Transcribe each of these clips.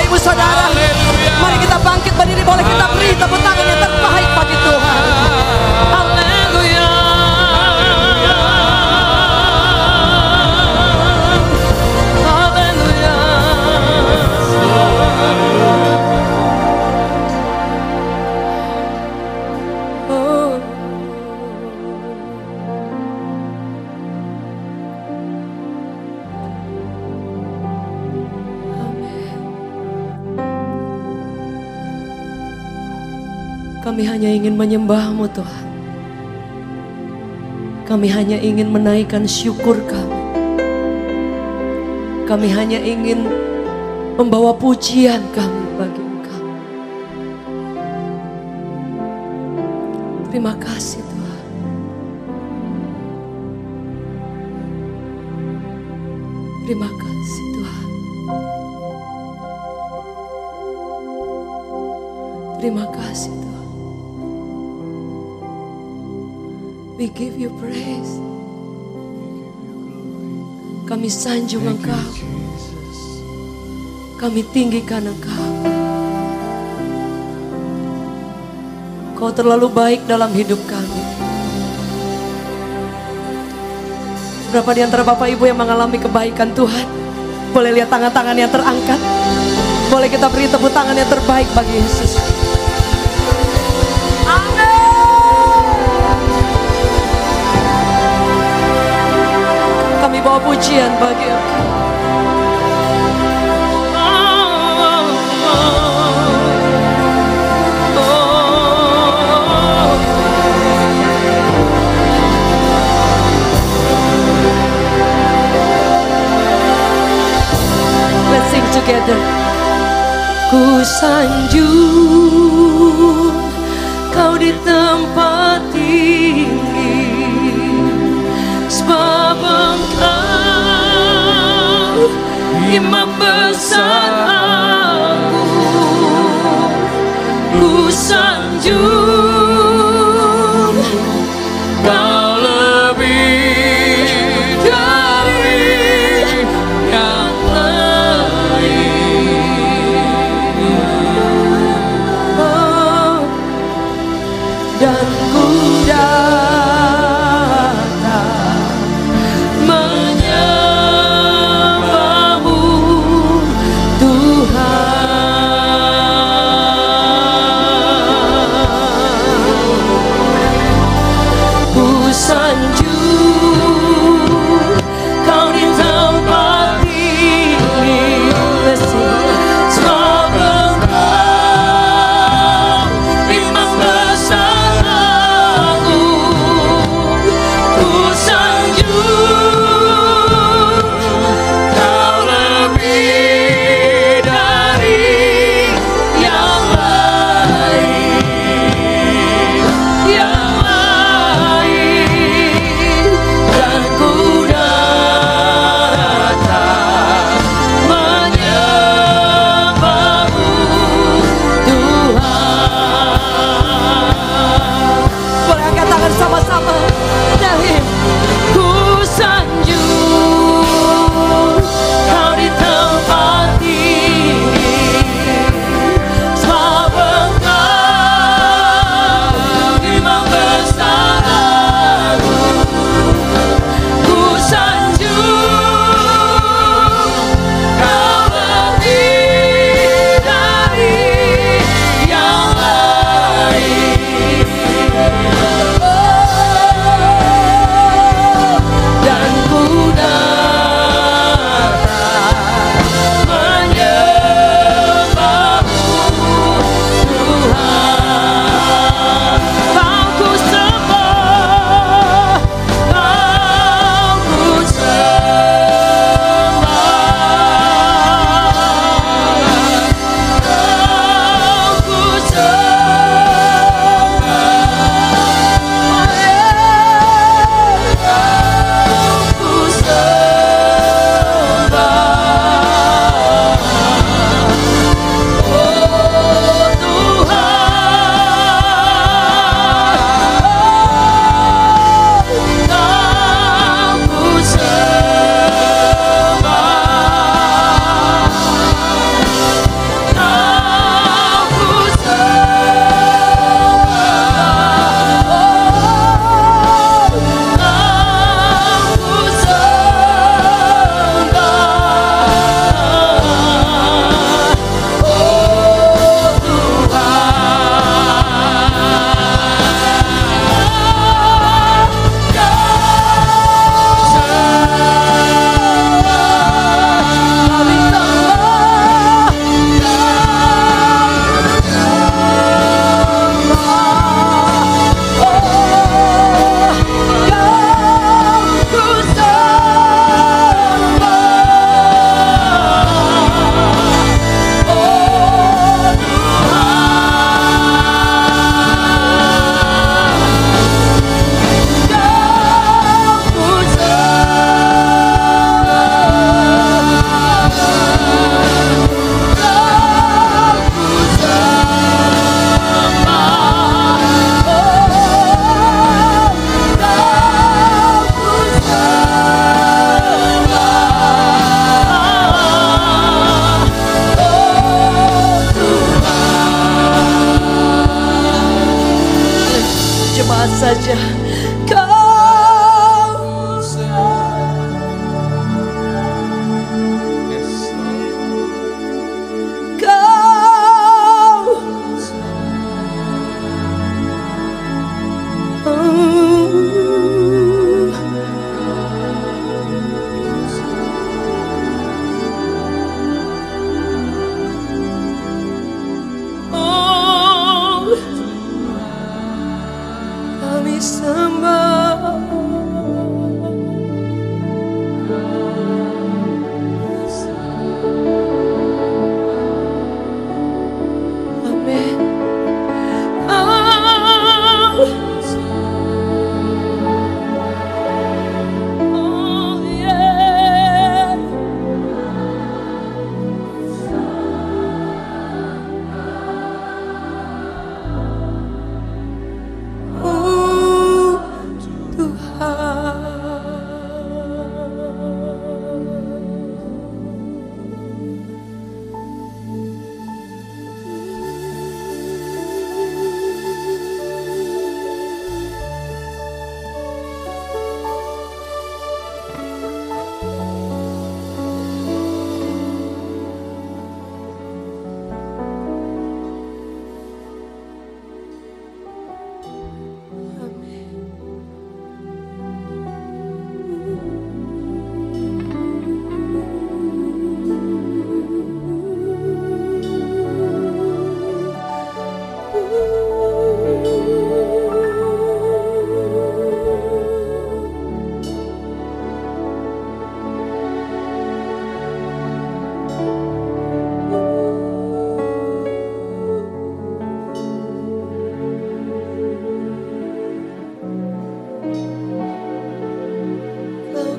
Ibu Saudara. Mari kita bangkit berdiri, boleh kita beri tepuk tangan yang terbaik bagi Tuhan. Haleluya. Haleluya. Oh. Kami hanya ingin menyembah-Mu Tuhan. Kami hanya ingin menaikkan syukur kami. Kami hanya ingin membawa pujian kami bagi Engkau. Terima kasih Tuhan. Terima kasih Tuhan. Terima kasih Tuhan. We give you praise. Kami sanjung Engkau. Kami tinggikan Engkau. Kau terlalu baik dalam hidup kami. Berapa di antara Bapak Ibu yang mengalami kebaikan Tuhan? Boleh lihat tangan-tangan yang terangkat? Boleh kita beri tepuk tangan yang terbaik bagi Yesus. Kami bawa pujian bagi Engkau. Let's sing together. Ku sanjung Kau di tempat tinggi, sebab Engkau imam besar aku. Ku sanjung Kau lebih dari yang lain. Oh, dan ku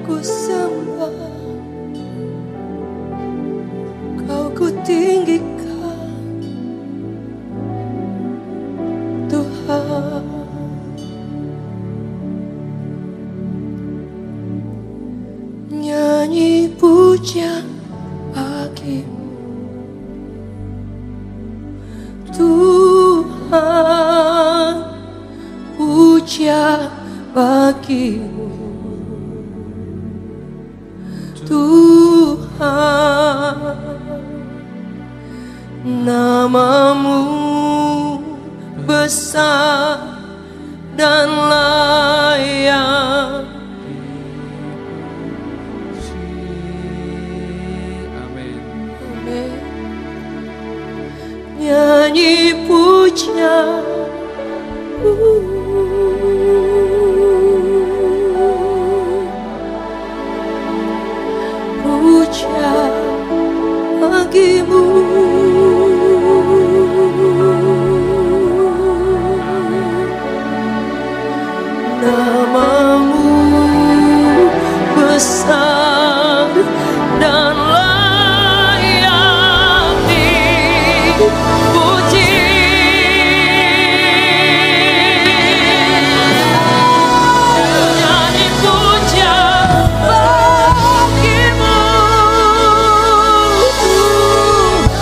ku sembah, Kau ku tinggikan Tuhan. Nyanyi pujian bagimu Tuhan, pujian bagimu Tuhan. Namamu besar dan layak. Amin. Nyanyi pujian pujian bagimu namamu besar dan layak dipuji. Nyanyi pujian bagimu Tuhan,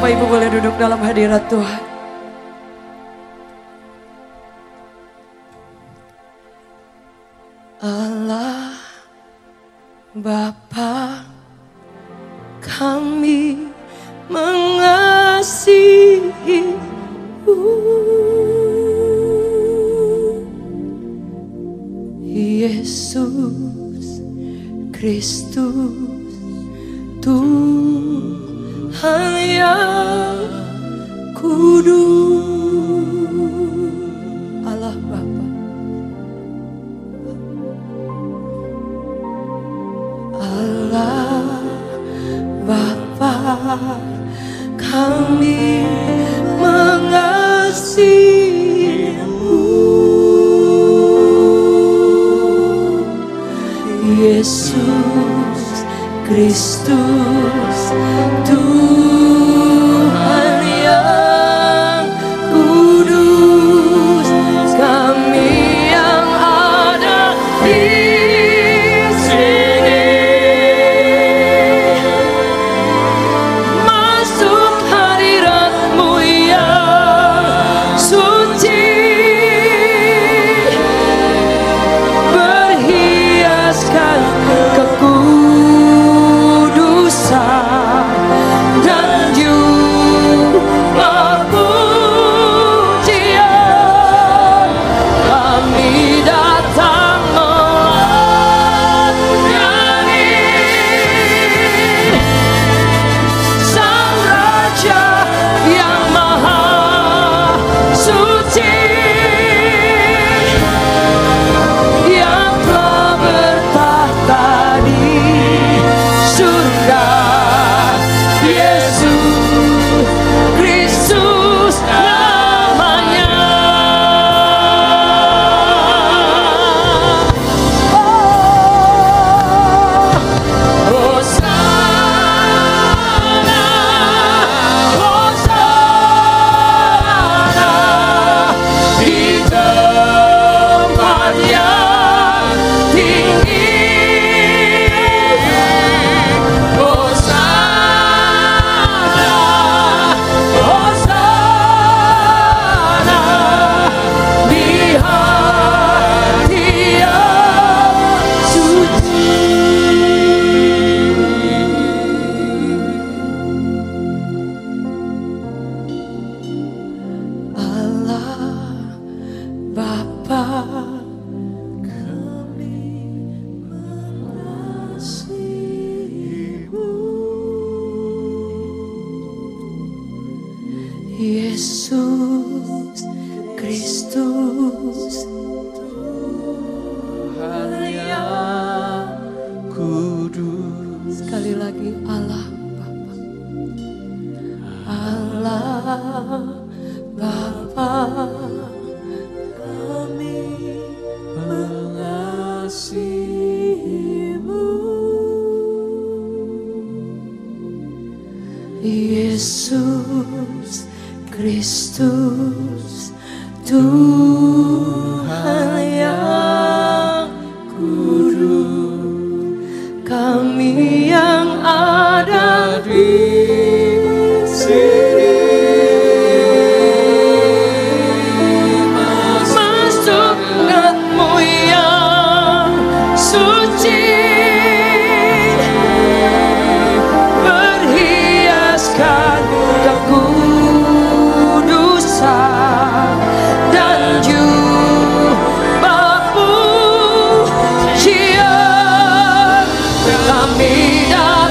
Bapak Ibu boleh duduk dalam hadirat Tuhan. Allah Bapa, kami mengasihi-Mu. Yesus Kristus, Tuhan yang kudus. Allah Bapa, Allah Bapa, kami mengasihi-Mu. Yesus Kristus, Tuhan yang kudus, kami yang ada di sini masuk hadirat-Mu yang suci, berhiaskan kekudusan dan jubah pujian. Kami datang melayani Sang Raja yang Maha Suci, yang telah bertahta di surga. Yesus Kristus namanya. Hosana, Hosana di tempat yang tinggi. Hosana, Hosana di hati yang suci. Allah Bapa, kami mengasihi-Mu. Yesus Kristus, Tuhan yang kudus. Sekali lagi, Allah Bapa, Allah Bapa, kami mengasihi-Mu. Yesus Kristus, Tuhan yang kudus, kami yang ada di sini masuk hadirat-Mu yang suci, berhiaskan kekudusan dan jubah pujian. Kami datang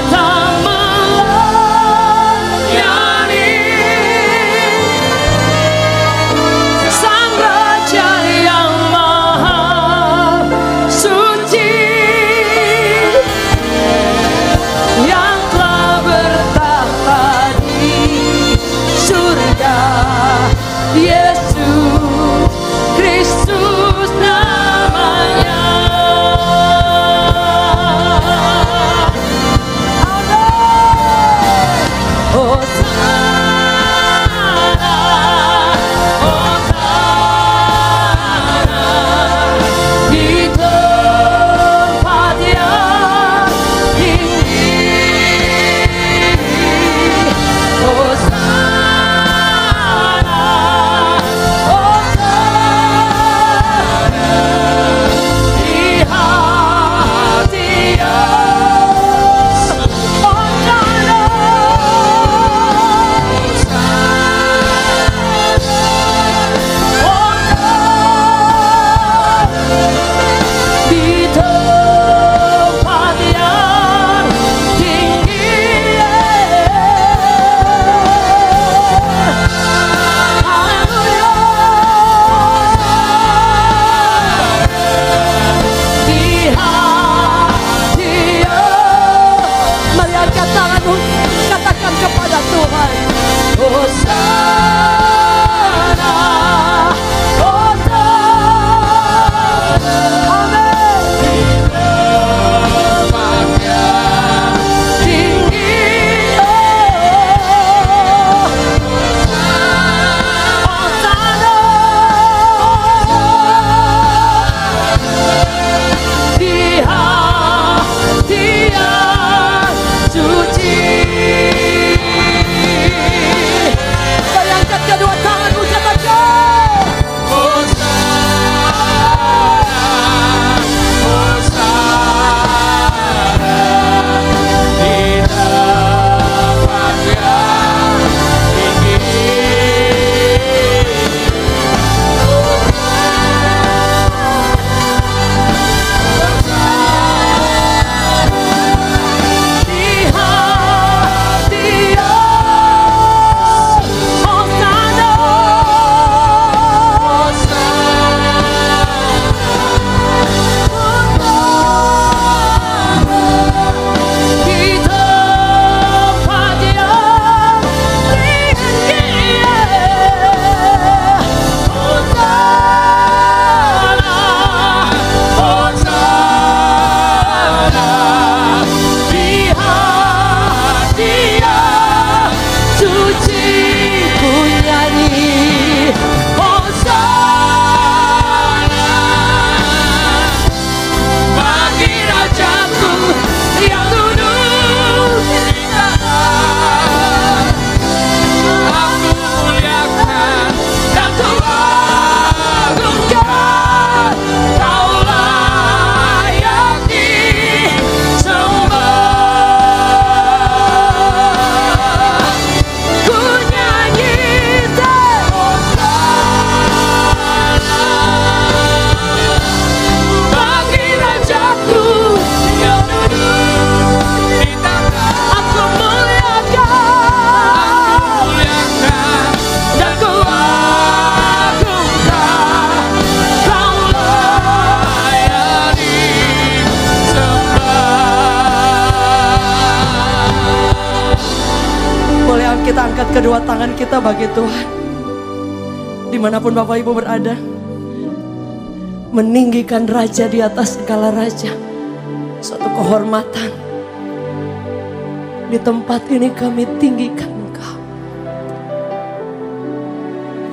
kita angkat kedua tangan kita bagi Tuhan. Dimanapun Bapak Ibu berada, meninggikan Raja di atas segala raja. Suatu kehormatan. Di tempat ini kami tinggikan Engkau.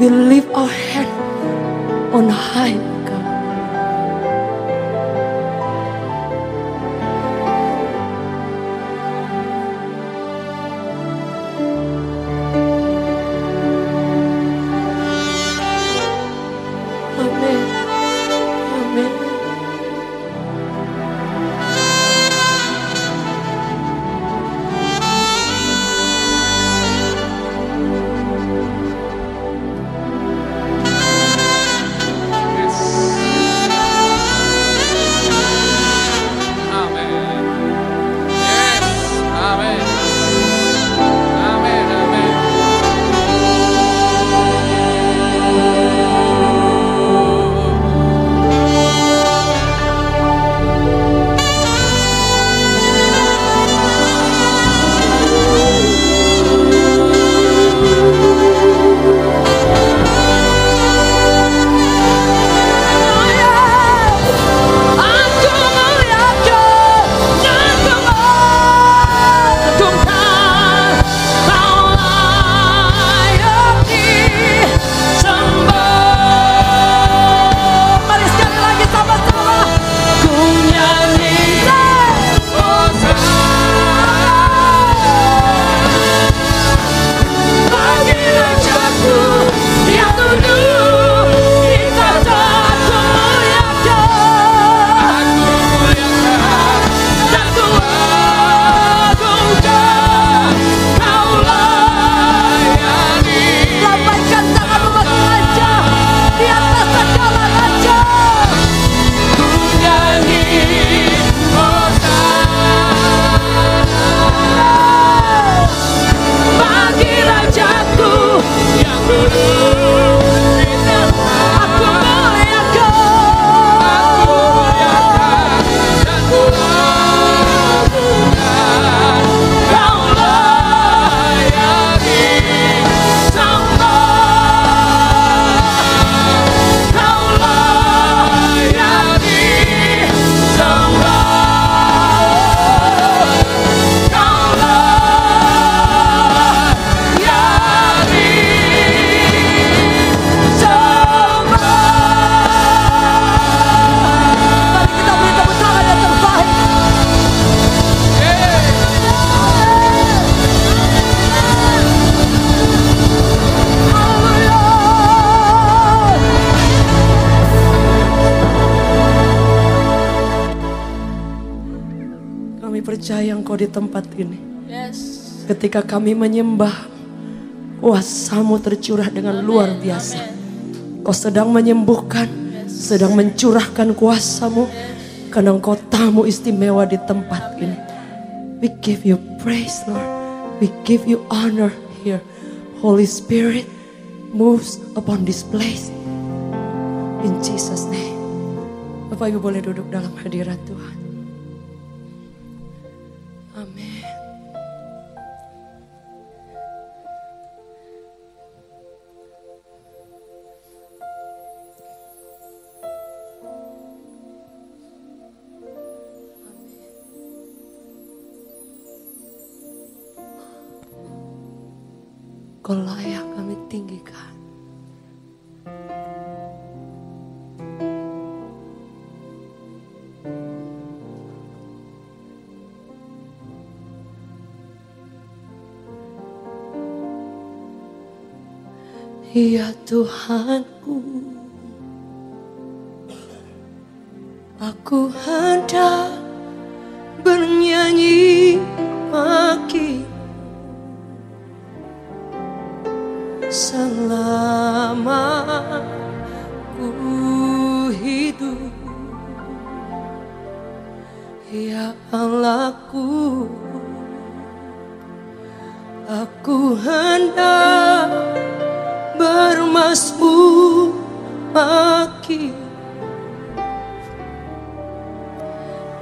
We lift our head on high. Percaya Engkau di tempat ini. Ketika kami menyembah, kuasa-Mu tercurah dengan luar biasa. Kau sedang menyembuhkan, sedang mencurahkan kuasa-Mu, karena Engkau tamu istimewa di tempat ini. We give you praise, Lord. We give you honor here. Holy Spirit moves upon this place. In Jesus' name. Bapak Ibu boleh duduk dalam hadirat Tuhan. Amin. Kau layak kami tinggikan. Ya Tuhanku, aku hendak bernyanyi bagi selama ku hidup. Ya Allahku, aku hendak bermazmur bagi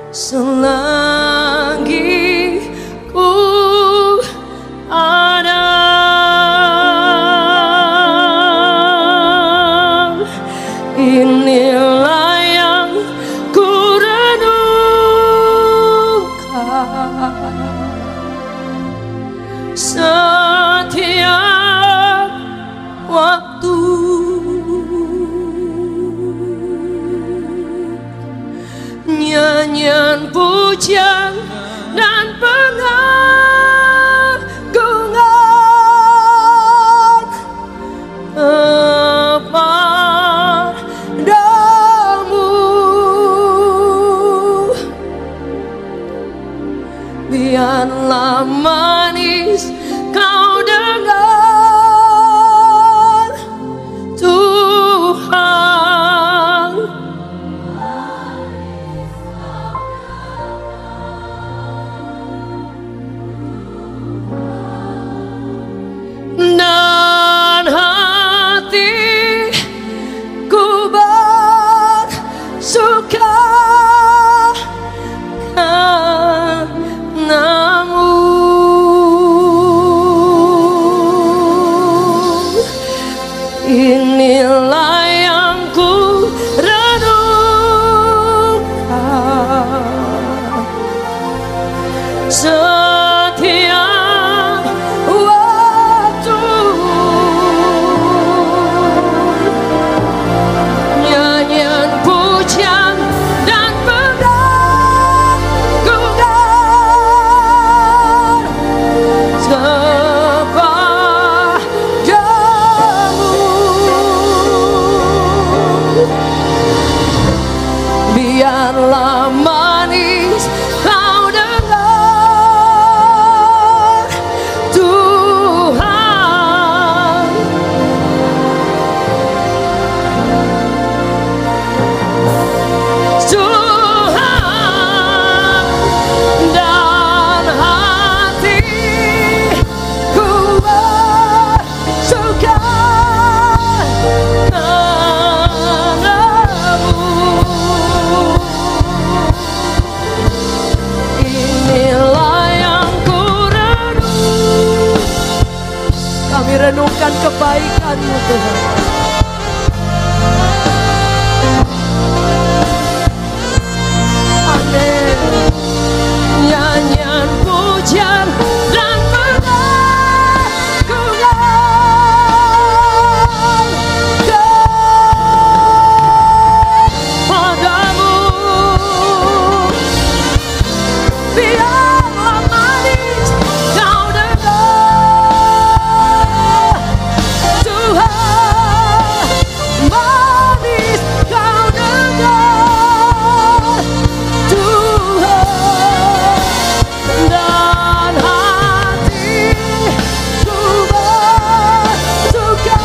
selagi ku ada. pujian dan pengagungan kepadamu. Biarlah manis kau dengar Tuhan. Dan hatiku bersuka karenamu. Inilah yang ku renungkan setiap waktu. Nyanyian pujian dan pengagungan kepadamu. Biarlah manis kau dengar Tuhan. Tuhan, dan hatiku bersuka kepadamu. Inilah yang ku renung. Kami renungkan kebaikan-Mu Tuhan. Amin. Nyanyian pujian dan pengagungan kepadamu. Biarlah manis kau dengar Tuhan. Manis kau dengar Tuhan. Dan hatiku bersuka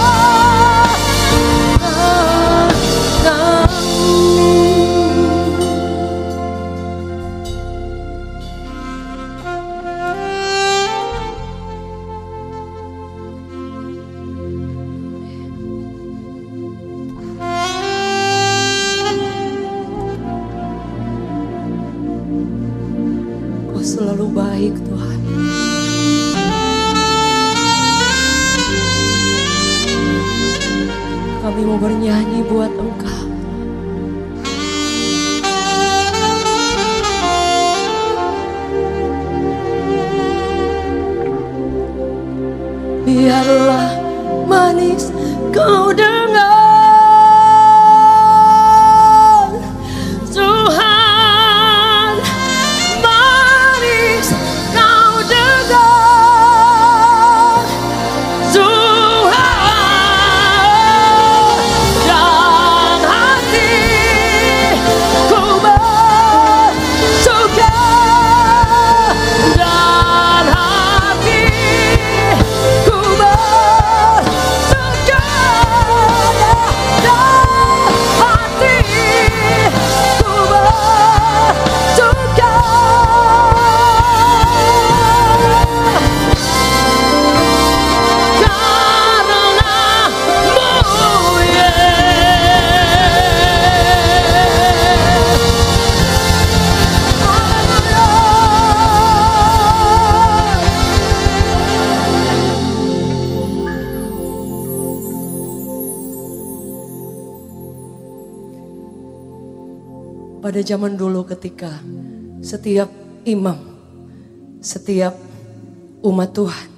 Kau selalu baik Tuhan. Kami mau bernyanyi buat Engkau. Biarlah manis kau dengar Tuhan. Manis kau dengar Tuhan. Dan hatiku bersuka. Dan hatiku bersuka. Pada zaman dulu ketika setiap imam, setiap umat Tuhan,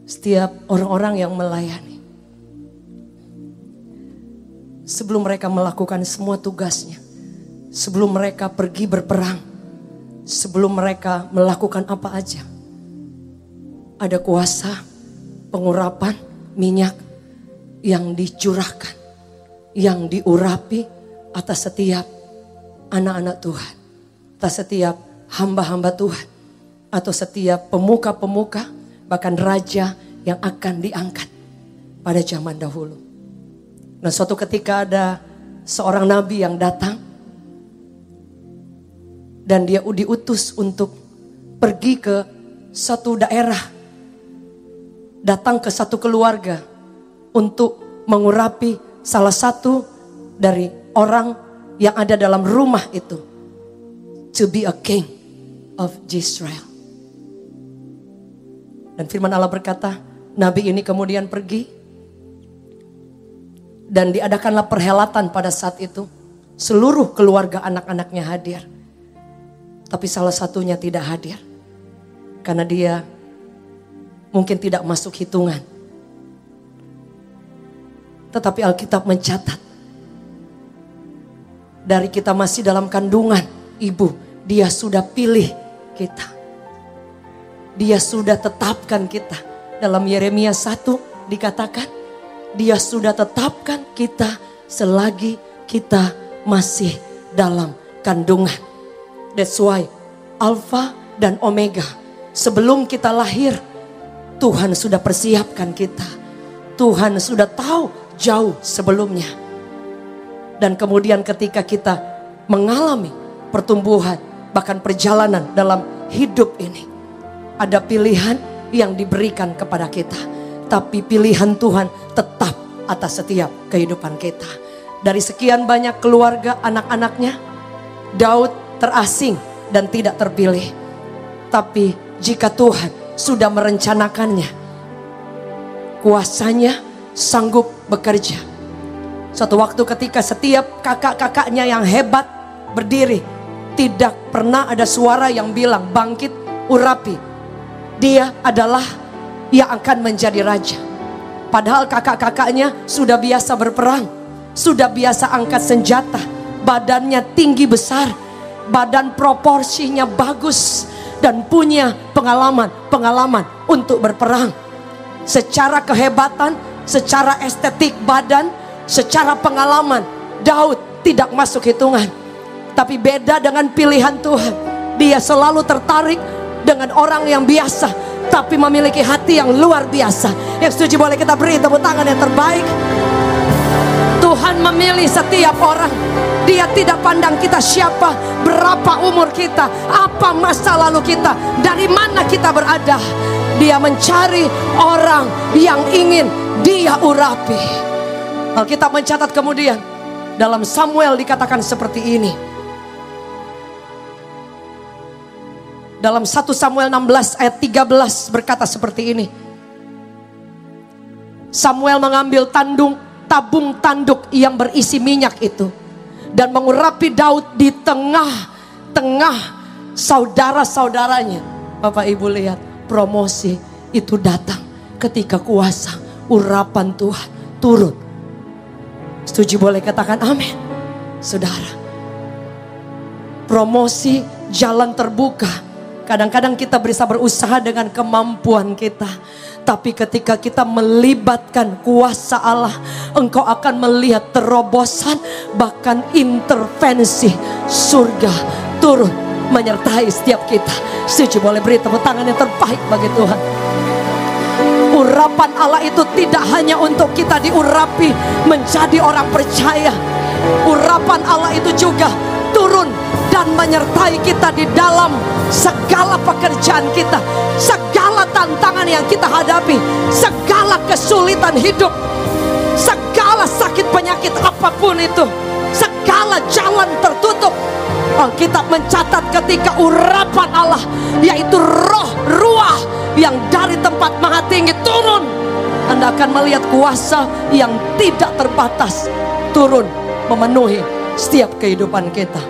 setiap orang-orang yang melayani, sebelum mereka melakukan semua tugasnya, sebelum mereka pergi berperang, sebelum mereka melakukan apa aja, ada kuasa pengurapan minyak yang dicurahkan, yang diurapi atas setiap anak-anak Tuhan, atas setiap hamba-hamba Tuhan, atau setiap pemuka-pemuka, bahkan raja yang akan diangkat pada zaman dahulu. Nah, suatu ketika ada seorang nabi yang datang dan dia diutus untuk pergi ke satu daerah, datang ke satu keluarga untuk mengurapi salah satu dari orang yang ada dalam rumah itu, to be a king of Israel. Dan firman Allah berkata, nabi ini kemudian pergi dan diadakanlah perhelatan pada saat itu. Seluruh keluarga anak-anaknya hadir, tapi salah satunya tidak hadir karena dia mungkin tidak masuk hitungan. Tetapi Alkitab mencatat, dari kita masih dalam kandungan ibu, dia sudah pilih kita. Dia sudah tetapkan kita. Dalam Yeremia 1 dikatakan, dia sudah tetapkan kita selagi kita masih dalam kandungan. That's why Alfa dan Omega, sebelum kita lahir, Tuhan sudah persiapkan kita. Tuhan sudah tahu jauh sebelumnya. Dan kemudian ketika kita mengalami pertumbuhan, bahkan perjalanan dalam hidup ini, ada pilihan yang diberikan kepada kita. Tapi pilihan Tuhan tetap atas setiap kehidupan kita. Dari sekian banyak keluarga anak-anaknya, Daud terasing dan tidak terpilih. Tapi jika Tuhan sudah merencanakannya, kuasanya sanggup bekerja. Suatu waktu ketika setiap kakak-kakaknya yang hebat berdiri, tidak pernah ada suara yang bilang, bangkit, urapi. Dia adalah yang akan menjadi raja. Padahal kakak-kakaknya sudah biasa berperang, sudah biasa angkat senjata, badannya tinggi besar, badan proporsinya bagus, dan punya pengalaman untuk berperang. Secara kehebatan, secara estetik badan, secara pengalaman, Daud tidak masuk hitungan. Tapi beda dengan pilihan Tuhan, dia selalu tertarik dengan orang yang biasa, tapi memiliki hati yang luar biasa. Yang setuju boleh kita beri tepuk tangan yang terbaik. Tuhan memilih setiap orang. Dia tidak pandang kita siapa, berapa umur kita, apa masa lalu kita, dari mana kita berada. Dia mencari orang yang ingin dia urapi. Alkitab mencatat kemudian, dalam Samuel dikatakan seperti ini. Dalam 1 Samuel 16 ayat 13 berkata seperti ini. Samuel mengambil tabung tanduk yang berisi minyak itu dan mengurapi Daud di tengah-tengah saudara-saudaranya. Bapak Ibu lihat, promosi itu datang ketika kuasa urapan Tuhan turun. Setuju boleh katakan amin. Saudara, promosi jalan terbuka. Kadang-kadang kita bisa berusaha dengan kemampuan kita. Tapi ketika kita melibatkan kuasa Allah, engkau akan melihat terobosan, bahkan intervensi surga turun menyertai setiap kita. Setuju boleh beri tepuk tangan yang terbaik bagi Tuhan. Urapan Allah itu tidak hanya untuk kita diurapi menjadi orang percaya. Urapan Allah itu juga turun dan menyertai kita di dalam segala pekerjaan kita, segala tantangan yang kita hadapi, segala kesulitan hidup, segala sakit penyakit apapun itu, segala jalan tertutup. Alkitab mencatat ketika urapan Allah, yaitu roh ruah yang dari tempat maha tinggi turun, Anda akan melihat kuasa yang tidak terbatas turun memenuhi setiap kehidupan kita.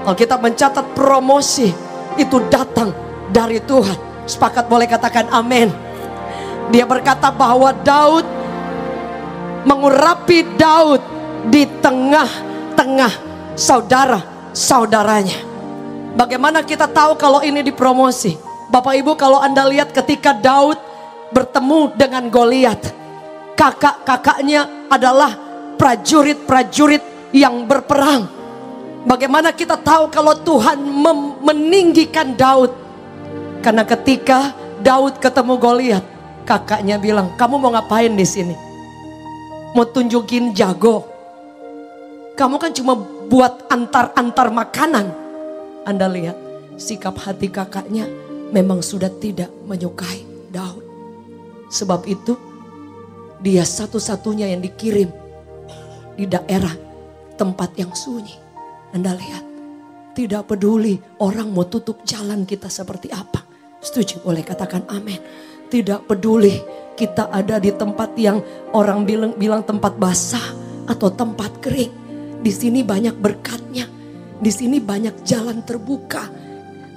Alkitab mencatat promosi itu datang dari Tuhan. Sepakat boleh katakan amin. Dia berkata bahwa Daud mengurapi Daud di tengah-tengah saudara saudaranya. Bagaimana kita tahu kalau ini dipromosi? Bapak Ibu, kalau Anda lihat ketika Daud bertemu dengan Goliat, kakak-kakaknya adalah prajurit-prajurit yang berperang. Bagaimana kita tahu kalau Tuhan meninggikan Daud? Karena ketika Daud ketemu Goliat, kakaknya bilang, "Kamu mau ngapain di sini? Mau tunjukin jago? Kamu kan cuma buat antar-antar makanan." Anda lihat sikap hati kakaknya memang sudah tidak menyukai Daud. Sebab itu dia satu-satunya yang dikirim di daerah tempat yang sunyi. Anda lihat, tidak peduli orang mau tutup jalan kita seperti apa. Setuju? Boleh katakan amin. Tidak peduli kita ada di tempat yang orang bilang tempat basah atau tempat kering. Di sini banyak berkatnya. Di sini banyak jalan terbuka.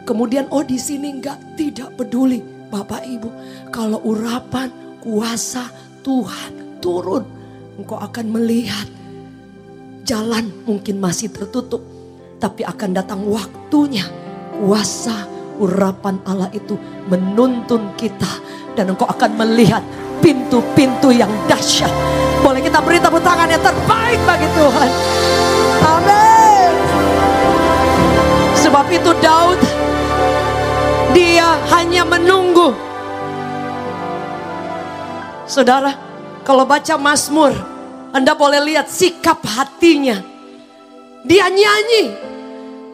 Kemudian di sini tidak peduli Bapak Ibu. Kalau urapan kuasa Tuhan turun, engkau akan melihat jalan mungkin masih tertutup, tapi akan datang waktunya kuasa urapan Allah itu menuntun kita, dan engkau akan melihat pintu-pintu yang dahsyat. Boleh kita beri tepuk tangan yang terbaik bagi Tuhan. Amin. Sebab itu Daud, dia hanya menunggu. Saudara, kalau baca Mazmur, Anda boleh lihat sikap hatinya. Dia nyanyi,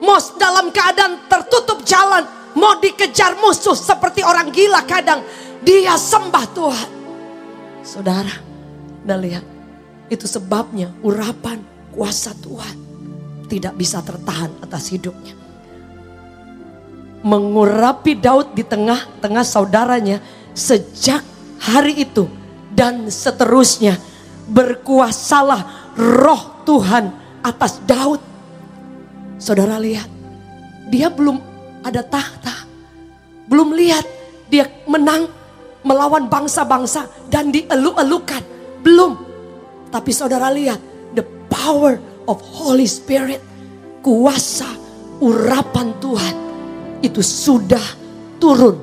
mau dalam keadaan tertutup jalan, mau dikejar musuh seperti orang gila kadang, dia sembah Tuhan. Saudara, Anda lihat, itu sebabnya urapan kuasa Tuhan tidak bisa tertahan atas hidupnya. Mengurapi Daud di tengah-tengah saudaranya sejak hari itu dan seterusnya. Berkuasalah roh Tuhan atas Daud. Saudara lihat, dia belum ada tahta, belum lihat dia menang melawan bangsa-bangsa dan dielu-elukan, belum. Tapi saudara lihat, the power of Holy Spirit, kuasa urapan Tuhan itu sudah turun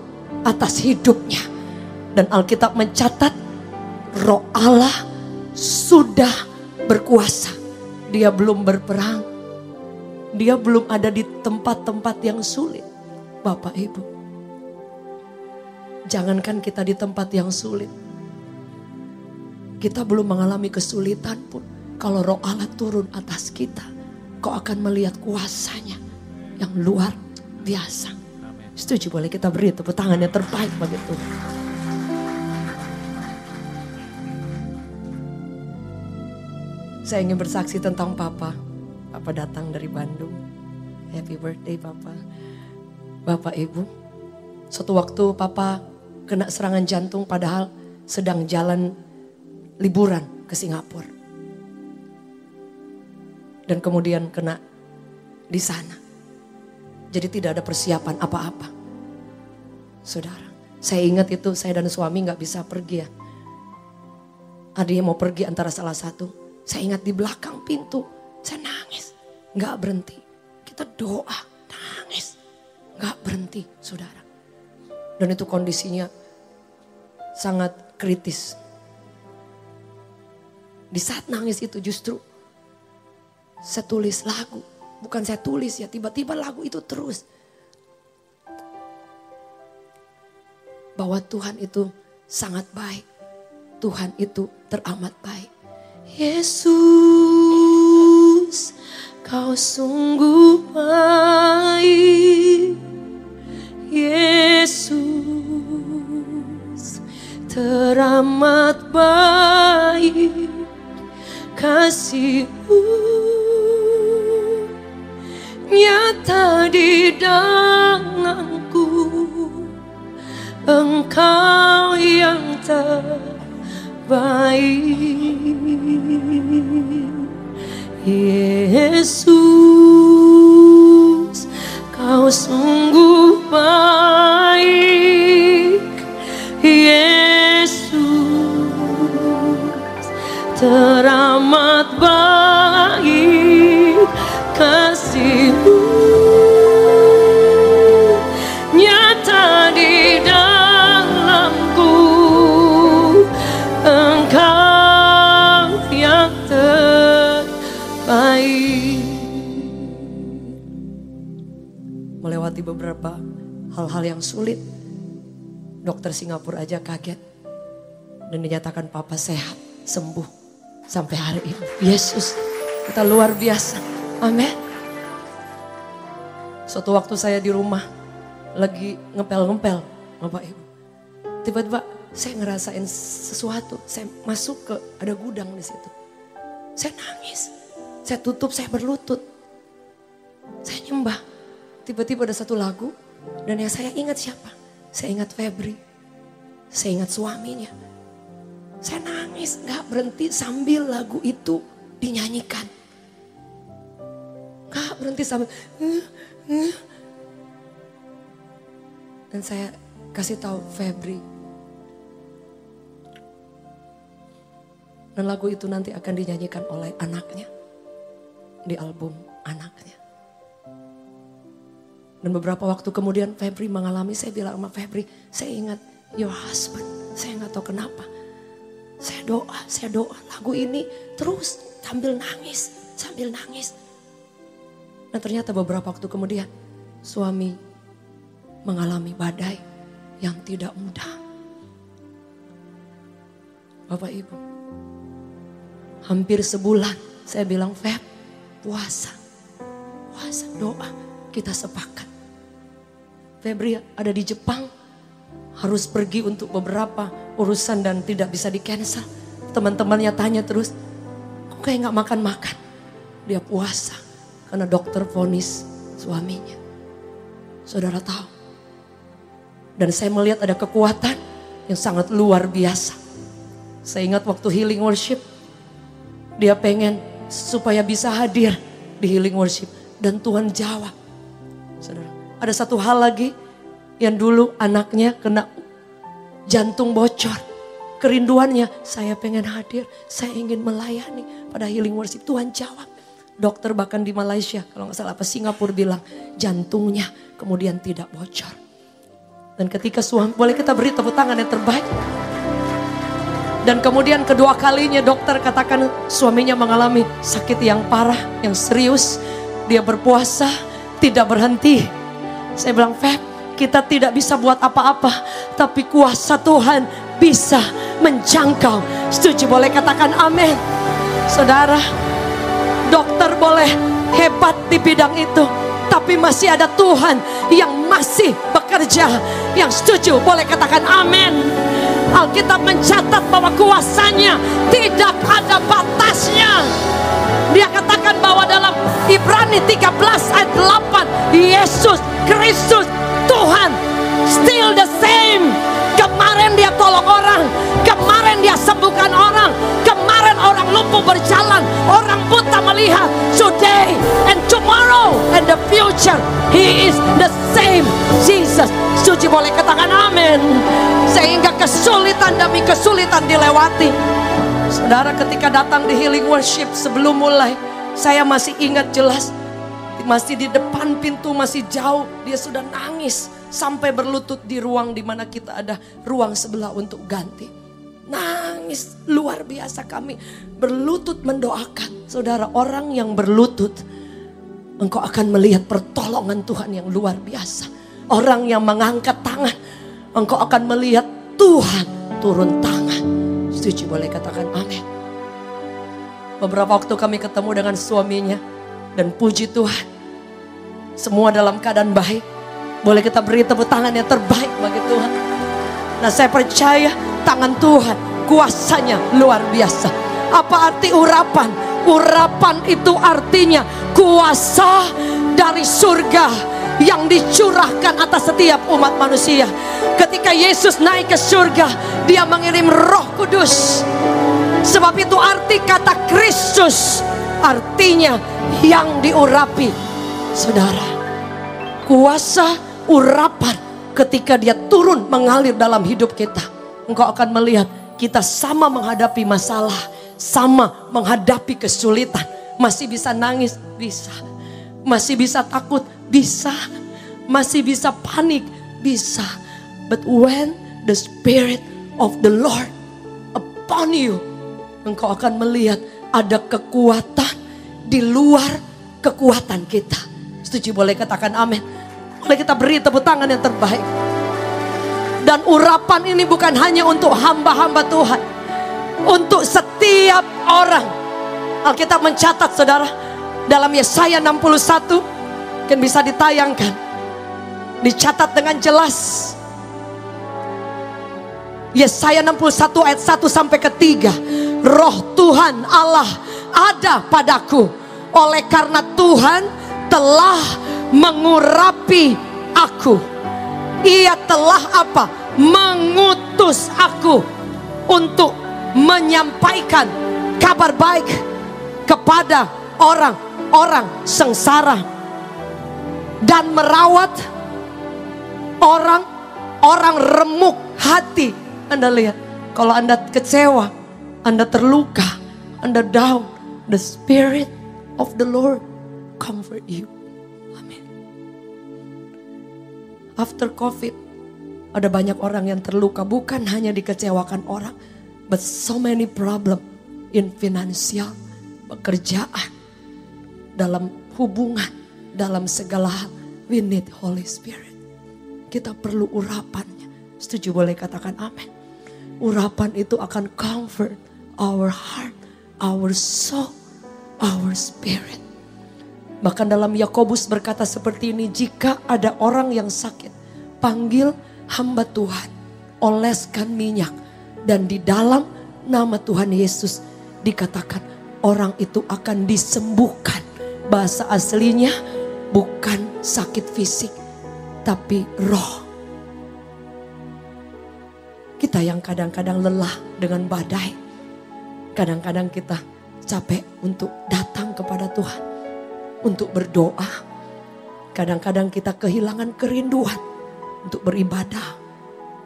atas hidupnya. Dan Alkitab mencatat Roh Allah sudah berkuasa. Dia belum berperang, dia belum ada di tempat-tempat yang sulit. Bapak Ibu, jangankan kita di tempat yang sulit, kita belum mengalami kesulitan pun, kalau Roh Allah turun atas kita, kau akan melihat kuasanya yang luar biasa. Setuju? Boleh kita beri tepuk tangan yang terbaik bagi Tuhan. Saya ingin bersaksi tentang Papa. Papa datang dari Bandung. Happy birthday Papa. Bapak Ibu, suatu waktu Papa kena serangan jantung padahal sedang jalan liburan ke Singapura. Dan kemudian kena di sana. Jadi tidak ada persiapan apa-apa. Saudara, saya ingat itu saya dan suami gak bisa pergi ya. Adiknya mau pergi antara salah satu. Saya ingat di belakang pintu, saya nangis, gak berhenti. Kita doa, nangis, gak berhenti saudara. Dan itu kondisinya sangat kritis. Di saat nangis itu justru saya tulis lagu. Bukan saya tulis ya, tiba-tiba lagu itu terus. Bahwa Tuhan itu sangat baik. Tuhan itu teramat baik. Yesus, kau sungguh baik. Yesus, teramat baik. Kasih-Mu nyata di tanganku. Engkau yang terbaik. Yesus, kau sungguh baik. Yesus, teramat baik. Kasih-Mu yang sulit. Dokter Singapura aja kaget. Dan dinyatakan papa sehat, sembuh sampai hari ini. Yesus, kita luar biasa. Amin. Suatu waktu saya di rumah lagi ngepel-ngepel, Bapak Ibu. Tiba-tiba saya ngerasain sesuatu. Saya masuk ke ada gudang di situ. Saya nangis. Saya tutup, saya berlutut. Saya nyembah. Tiba-tiba ada satu lagu dan yang saya ingat siapa? Saya ingat Febri. Saya ingat suaminya. Saya nangis, gak berhenti sambil lagu itu dinyanyikan. Gak berhenti sambil. Dan saya kasih tahu Febri. Dan lagu itu nanti akan dinyanyikan oleh anaknya. Di album anaknya. Dan beberapa waktu kemudian Febri mengalami, saya bilang sama Febri, saya ingat your husband. Saya gak tahu kenapa. Saya doa lagu ini terus sambil nangis. Dan ternyata beberapa waktu kemudian suami mengalami badai yang tidak mudah. Bapak Ibu, hampir sebulan saya bilang Feb, puasa doa kita sepakat. Febri ada di Jepang, harus pergi untuk beberapa urusan dan tidak bisa di cancel. Teman-temannya tanya terus, kok kayak gak makan-makan? Dia puasa karena dokter vonis suaminya. Saudara tahu. Dan saya melihat ada kekuatan yang sangat luar biasa. Saya ingat waktu healing worship, dia pengen supaya bisa hadir di healing worship. Dan Tuhan jawab. Saudara, ada satu hal lagi yang dulu anaknya kena jantung bocor. Kerinduannya, saya pengen hadir, saya ingin melayani pada healing worship. Tuhan jawab. Dokter bahkan di Malaysia, kalau gak salah apa Singapura bilang jantungnya kemudian tidak bocor. Dan ketika suami, boleh kita beri tepuk tangan yang terbaik. Dan kemudian kedua kalinya dokter katakan suaminya mengalami sakit yang parah, yang serius. Dia berpuasa, tidak berhenti. Saya bilang, Feb, kita tidak bisa buat apa-apa, tapi kuasa Tuhan bisa menjangkau. Setuju, boleh katakan amin. Saudara, dokter boleh hebat di bidang itu, tapi masih ada Tuhan yang masih bekerja. Yang setuju boleh katakan amin. Alkitab mencatat bahwa kuasanya tidak ada batasnya. Dia katakan bahwa dalam Ibrani 13 ayat 8, Yesus Kristus Tuhan still the same. Kemarin dia tolong orang, kemarin dia sembuhkan orang, kemarin orang lumpuh berjalan, orang buta melihat. Today and tomorrow and the future, He is the same Jesus. Setuju boleh katakan amin. Sehingga kesulitan demi kesulitan dilewati. Saudara, ketika datang di healing worship sebelum mulai, saya masih ingat jelas. Masih di depan pintu, masih jauh, dia sudah nangis sampai berlutut di ruang di mana kita ada ruang sebelah untuk ganti. Nangis luar biasa, kami berlutut mendoakan. Saudara, orang yang berlutut, engkau akan melihat pertolongan Tuhan yang luar biasa. Orang yang mengangkat tangan, engkau akan melihat Tuhan turun tangan. Setuju boleh katakan amin. Beberapa waktu kami ketemu dengan suaminya, dan puji Tuhan, semua dalam keadaan baik. Boleh kita beri tepuk tangan yang terbaik bagi Tuhan. Nah, saya percaya tangan Tuhan, kuasanya luar biasa. Apa arti urapan? Urapan itu artinya kuasa dari surga yang dicurahkan atas setiap umat manusia. Ketika Yesus naik ke surga, dia mengirim Roh Kudus. Sebab itu arti kata Kristus artinya yang diurapi. Saudara, kuasa urapan ketika dia turun mengalir dalam hidup kita, engkau akan melihat kita sama menghadapi masalah, sama menghadapi kesulitan. Masih bisa nangis, bisa. Masih bisa takut, bisa. Masih bisa panik, bisa. But when the Spirit of the Lord upon you, engkau akan melihat ada kekuatan di luar kekuatan kita. Setuju boleh katakan amin. Boleh kita beri tepuk tangan yang terbaik. Dan urapan ini bukan hanya untuk hamba-hamba Tuhan, untuk setiap orang. Alkitab mencatat saudara, dalam Yesaya 61, mungkin bisa ditayangkan, dicatat dengan jelas. Yesaya 61 ayat 1 sampai ke 3. Roh Tuhan Allah ada padaku, oleh karena Tuhan telah mengurapi aku. Ia telah apa? Mengutus aku untuk menyampaikan kabar baik kepada orang-orang sengsara dan merawat orang-orang remuk hati. Anda lihat, kalau Anda kecewa, Anda terluka, Anda down, the Spirit of the Lord comfort you. Amin. After COVID, ada banyak orang yang terluka, bukan hanya dikecewakan orang, but so many problem in finansial, pekerjaan, dalam hubungan, dalam segala hal. We need Holy Spirit. Kita perlu urapannya. Setuju, boleh katakan amin. Urapan itu akan comfort our heart, our soul, our spirit. Bahkan dalam Yakobus berkata seperti ini, jika ada orang yang sakit, panggil hamba Tuhan, oleskan minyak, dan di dalam nama Tuhan Yesus dikatakan orang itu akan disembuhkan. Bahasa aslinya bukan sakit fisik, tapi roh. Kita yang kadang-kadang lelah dengan badai, kadang-kadang kita capek untuk datang kepada Tuhan, untuk berdoa. Kadang-kadang kita kehilangan kerinduan untuk beribadah,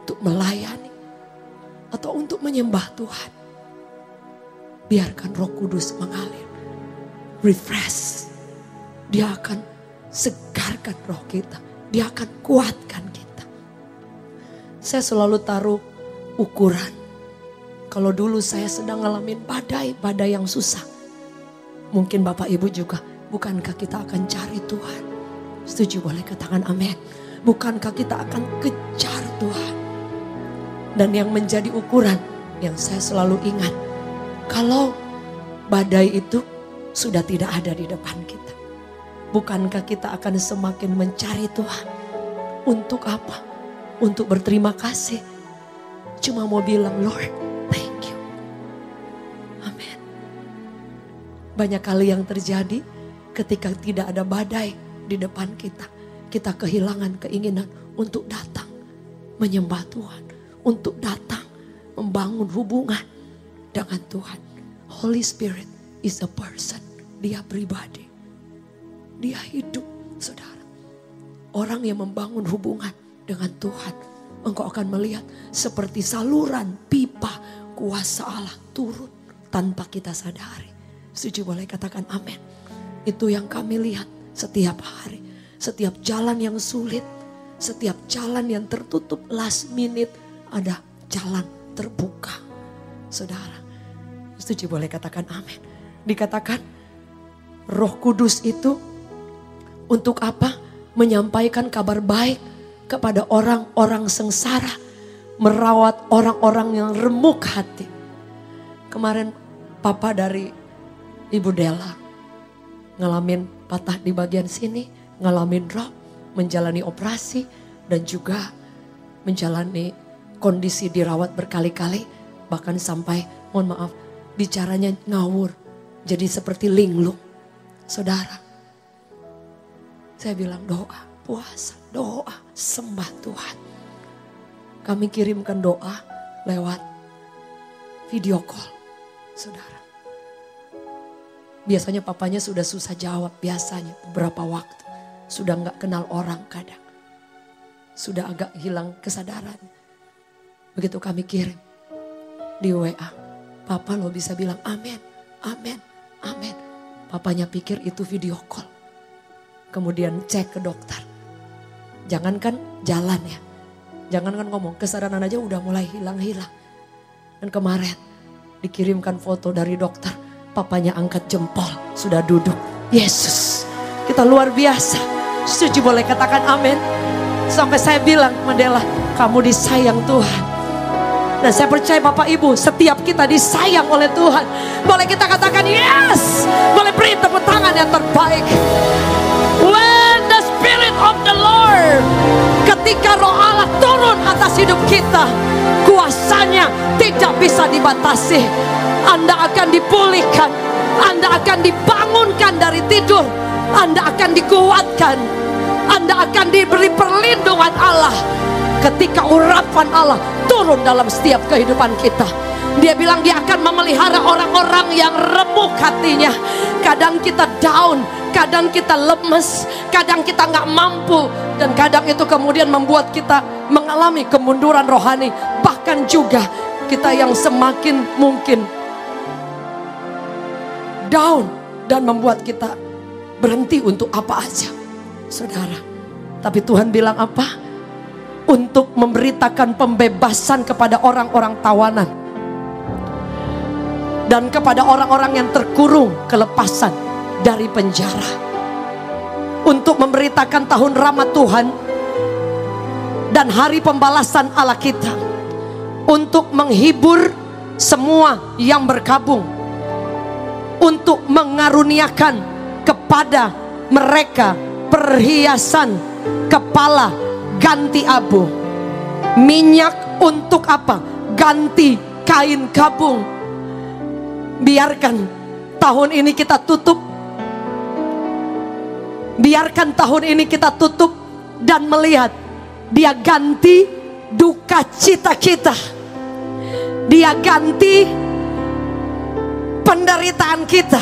untuk melayani, atau untuk menyembah Tuhan. Biarkan Roh Kudus mengalir, refresh. Dia akan segarkan roh kita, dia akan kuatkan kita. Saya selalu taruh ukuran. Kalau dulu saya sedang ngalamin badai yang susah. Mungkin Bapak Ibu juga, bukankah kita akan cari Tuhan? Setuju, boleh katakan amin. Bukankah kita akan kejar Tuhan? Dan yang menjadi ukuran yang saya selalu ingat, kalau badai itu sudah tidak ada di depan kita, bukankah kita akan semakin mencari Tuhan? Untuk apa? Untuk berterima kasih. Cuma mau bilang, Lord, thank you. Amin. Banyak kali yang terjadi ketika tidak ada badai di depan kita. Kita kehilangan keinginan untuk datang menyembah Tuhan. Untuk datang membangun hubungan dengan Tuhan. Holy Spirit is a person. Dia pribadi. Dia hidup, saudara. Orang yang membangun hubungan dengan Tuhan, engkau akan melihat seperti saluran pipa kuasa Allah turun tanpa kita sadari. Setuju, boleh katakan amin. Itu yang kami lihat setiap hari. Setiap jalan yang sulit, setiap jalan yang tertutup last minute, ada jalan terbuka. Saudara, setuju, boleh katakan amin. Dikatakan Roh Kudus itu untuk apa? Menyampaikan kabar baik kepada orang-orang sengsara, merawat orang-orang yang remuk hati. Kemarin papa dari Ibu Della ngalamin patah di bagian sini, ngalamin drop, menjalani operasi, dan juga menjalani kondisi dirawat berkali-kali, bahkan sampai, mohon maaf, bicaranya ngawur, jadi seperti linglung. Saudara, saya bilang doa, puasa, doa, sembah Tuhan. Kami kirimkan doa lewat video call, saudara. Biasanya papanya sudah susah jawab, biasanya beberapa waktu. Sudah gak kenal orang kadang. Sudah agak hilang kesadaran. Begitu kami kirim di WA, papa lo bisa bilang amin, amin, amin. Papanya pikir itu video call. Kemudian cek ke dokter. Jangankan jalan ya. Jangankan ngomong, kesadaran aja udah mulai hilang-hilang. Dan kemarin dikirimkan foto dari dokter. Papanya angkat jempol, sudah duduk. Yesus, kita luar biasa. Setuju boleh katakan amin. Sampai saya bilang, Mandela, kamu disayang Tuhan. Dan saya percaya Bapak Ibu, setiap kita disayang oleh Tuhan. Boleh kita katakan yes. Boleh beri tepuk tangan yang terbaik. When the Spirit of the Lord, ketika Roh Allah turun atas hidup kita, kuasanya tidak bisa dibatasi. Anda akan dipulihkan, Anda akan dibangunkan dari tidur, Anda akan dikuatkan, Anda akan diberi perlindungan Allah. Ketika urapan Allah turun dalam setiap kehidupan kita, Dia bilang Dia akan memelihara orang-orang yang remuk hatinya. Kadang kita down, kadang kita lemes, kadang kita nggak mampu, dan kadang itu kemudian membuat kita mengalami kemunduran rohani. Bahkan juga kita yang semakin mungkin down dan membuat kita berhenti untuk apa aja, saudara. Tapi Tuhan bilang apa? Untuk memberitakan pembebasan kepada orang-orang tawanan dan kepada orang-orang yang terkurung, kelepasan dari penjara. Untuk memberitakan tahun rahmat Tuhan dan hari pembalasan Allah kita. Untuk menghibur semua yang berkabung. Untuk mengaruniakan kepada mereka perhiasan kepala ganti abu, minyak untuk apa? Ganti kain kabung. Biarkan tahun ini kita tutup. Biarkan tahun ini kita tutup dan melihat Dia ganti duka cita kita. Dia ganti penderitaan kita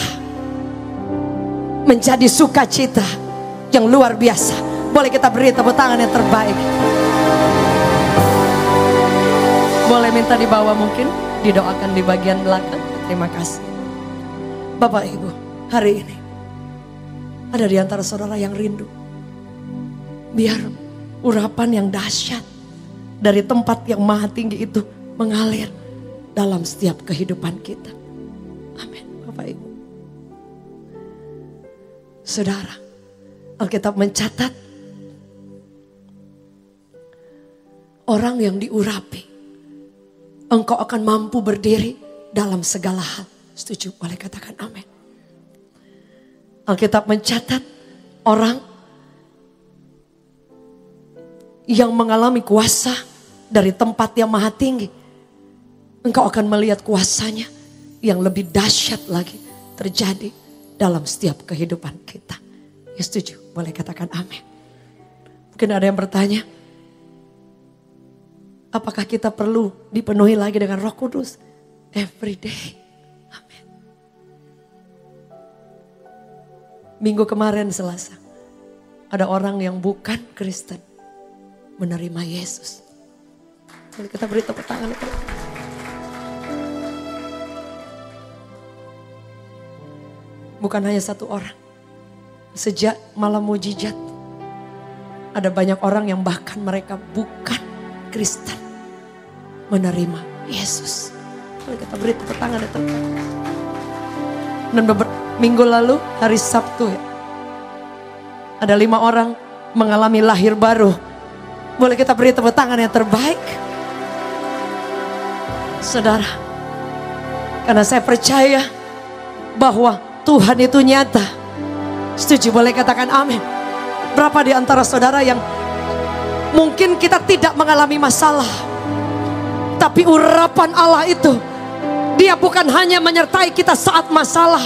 menjadi sukacita yang luar biasa. Boleh kita beri tepuk tangan yang terbaik. Boleh minta di bawah mungkin, didoakan di bagian belakang. Terima kasih. Bapak Ibu, hari ini ada di antara saudara yang rindu. Biar urapan yang dahsyat dari tempat yang maha tinggi itu mengalir dalam setiap kehidupan kita. Amin. Bapak Ibu. Saudara, Alkitab mencatat orang yang diurapi, engkau akan mampu berdiri dalam segala hal. Setuju? Boleh katakan amin. Alkitab mencatat orang yang mengalami kuasa dari tempat yang maha tinggi, engkau akan melihat kuasanya yang lebih dahsyat lagi terjadi dalam setiap kehidupan kita. Ya setuju? Boleh katakan amin. Mungkin ada yang bertanya, apakah kita perlu dipenuhi lagi dengan Roh Kudus every day? Amin. Minggu kemarin Selasa, ada orang yang bukan Kristen menerima Yesus. Boleh kita beri tepuk tangan. Bukan hanya satu orang. Sejak malam mujizat, ada banyak orang yang bahkan mereka bukan Kristen menerima Yesus. Boleh kita beri tepuk tangan itu. Dan minggu lalu hari Sabtu ya, ada 5 orang mengalami lahir baru. Boleh kita beri tepuk tangan yang terbaik. Saudara, karena saya percaya bahwa Tuhan itu nyata. Setuju? Boleh katakan amin. Berapa di antara saudara yang mungkin kita tidak mengalami masalah, tapi urapan Allah itu, Dia bukan hanya menyertai kita saat masalah.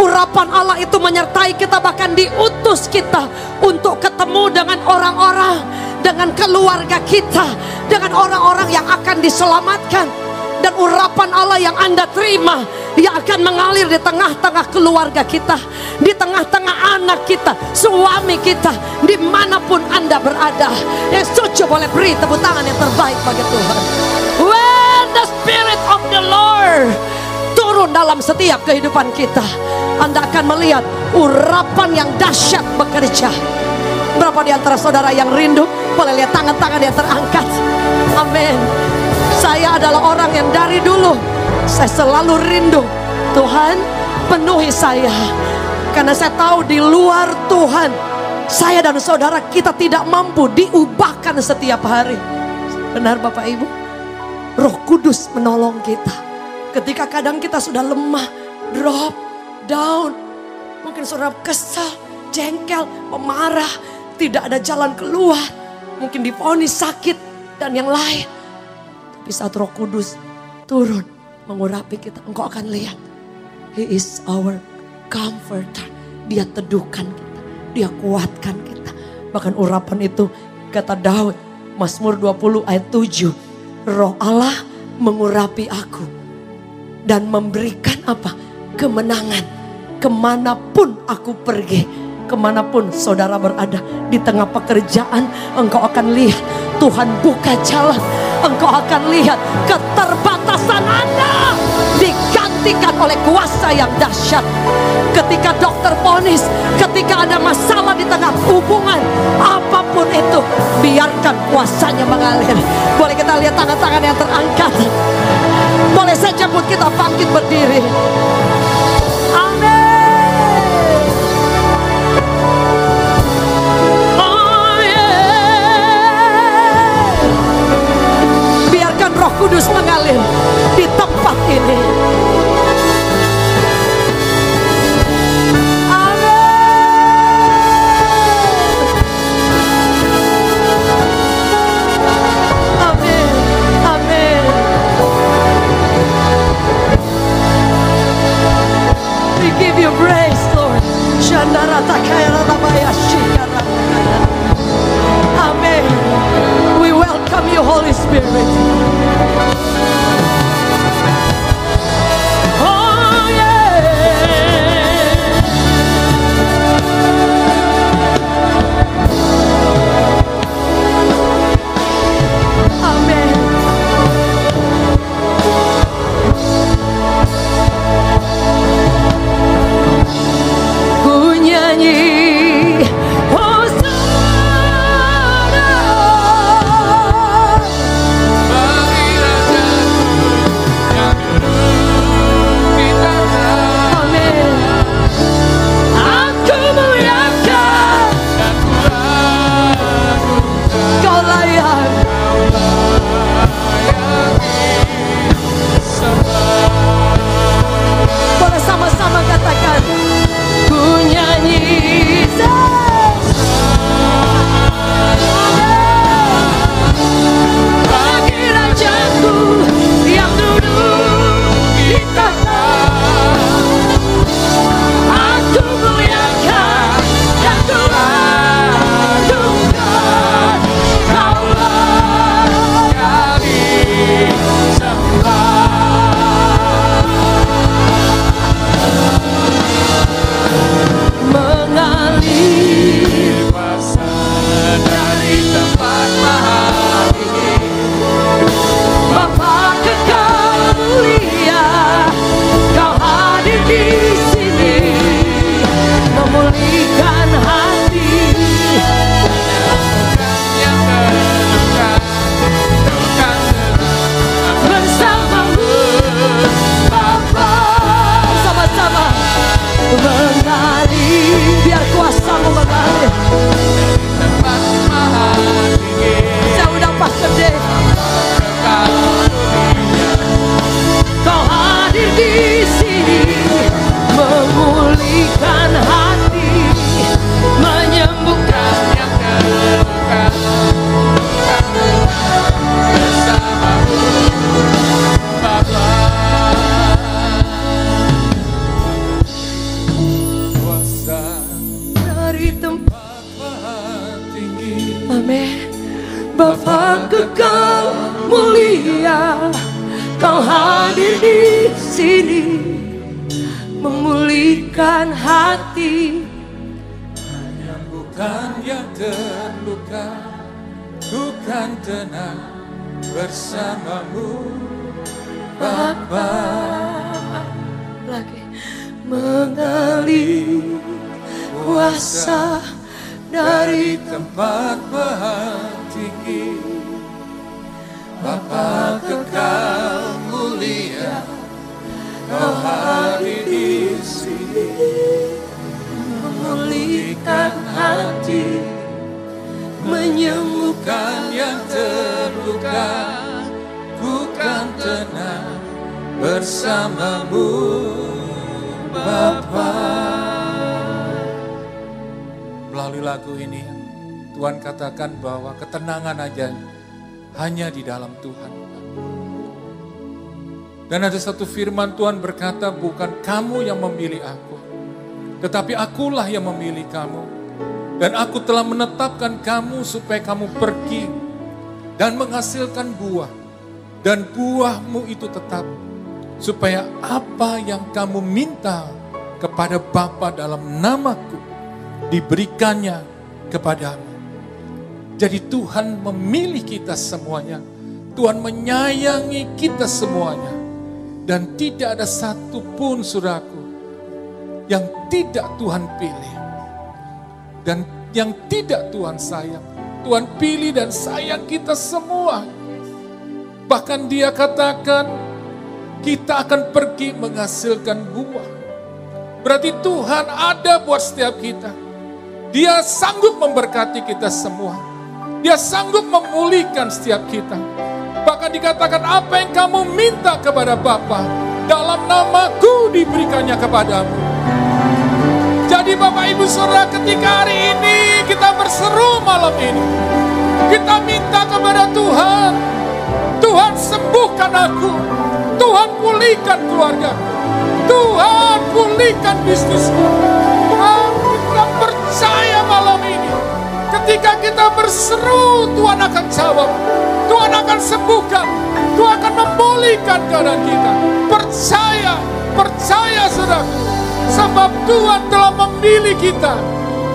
Urapan Allah itu menyertai kita, bahkan diutus kita untuk ketemu dengan orang-orang, dengan keluarga kita, dengan orang-orang yang akan diselamatkan. Dan urapan Allah yang Anda terima, yang akan mengalir di tengah-tengah keluarga kita, di tengah-tengah anak kita, suami kita, dimanapun Anda berada. Yang setuju boleh beri tepuk tangan yang terbaik bagi Tuhan. When the Spirit of the Lord turun dalam setiap kehidupan kita, Anda akan melihat urapan yang dahsyat bekerja. Berapa di antara saudara yang rindu? Boleh lihat tangan-tangan yang terangkat. Amin. Saya adalah orang yang dari dulu saya selalu rindu, Tuhan penuhi saya. Karena saya tahu di luar Tuhan Saya dan saudara kita tidak mampu diubahkan setiap hari. Benar Bapak Ibu? Roh Kudus menolong kita. Ketika kadang kita sudah lemah, drop, down. Mungkin saudara kesal, jengkel, pemarah, tidak ada jalan keluar. Mungkin divonis sakit dan yang lain. Tapi saat Roh Kudus turun mengurapi kita, engkau akan lihat. He is our comforter. Dia teduhkan kita, dia kuatkan kita. Bahkan urapan itu kata Daud, Mazmur 20 ayat 7. Roh Allah mengurapi aku dan memberikan apa? Kemenangan. Kemanapun aku pergi, kemanapun saudara berada, di tengah pekerjaan engkau akan lihat Tuhan buka jalan. Engkau akan lihat keterbatasan Anda digantikan oleh kuasa yang dahsyat. Ketika dokter vonis, ketika ada masalah di tengah hubungan, apapun itu, biarkan kuasanya mengalir. Boleh kita lihat tangan-tangan yang terangkat. Boleh saja buat kita bangkit berdiri. Amin. Roh Kudus mengalir di tempat ini. Amin. Amin. We give you praise, Lord. Amin. We welcome you, Holy Spirit. Bapa kekal mulia, Kau hadir di sini, memulihkan hati. Menyembuhkan yang terluka, ku kan tenang bersamamu, Bapa. Lagi mengalir kuasa dari tempat Maha Tinggi, Bapa kekal mulia, Kau hadir di sini, memulihkan hati, menyembuhkan yang terluka. Ku kan tenang bersamamu, Bapa. Melalui lagu ini Tuhan katakan bahwa ketenangan aja hanya di dalam Tuhan. Dan ada satu firman Tuhan berkata, bukan kamu yang memilih aku, tetapi akulah yang memilih kamu. Dan aku telah menetapkan kamu supaya kamu pergi dan menghasilkan buah. Dan buahmu itu tetap, supaya apa yang kamu minta kepada Bapa dalam namaku, diberikannya kepadamu. Jadi Tuhan memilih kita semuanya. Tuhan menyayangi kita semuanya. Dan tidak ada satupun saudaraku yang tidak Tuhan pilih. Dan yang tidak Tuhan sayang. Tuhan pilih dan sayang kita semua. Bahkan Dia katakan kita akan pergi menghasilkan buah. Berarti Tuhan ada buat setiap kita. Dia sanggup memberkati kita semua. Dia sanggup memulihkan setiap kita. Bahkan dikatakan apa yang kamu minta kepada Bapa, dalam namaku diberikannya kepadamu. Jadi Bapak Ibu Saudara, ketika hari ini kita berseru malam ini, kita minta kepada Tuhan, Tuhan sembuhkan aku, Tuhan pulihkan keluarga, Tuhan pulihkan bisnisku. Kita percaya malam ini, ketika kita berseru, Tuhan akan jawab, Tuhan akan sembuhkan, Tuhan akan memulihkan keadaan kita. Percaya, percaya saudaraku, sebab Tuhan telah memilih kita,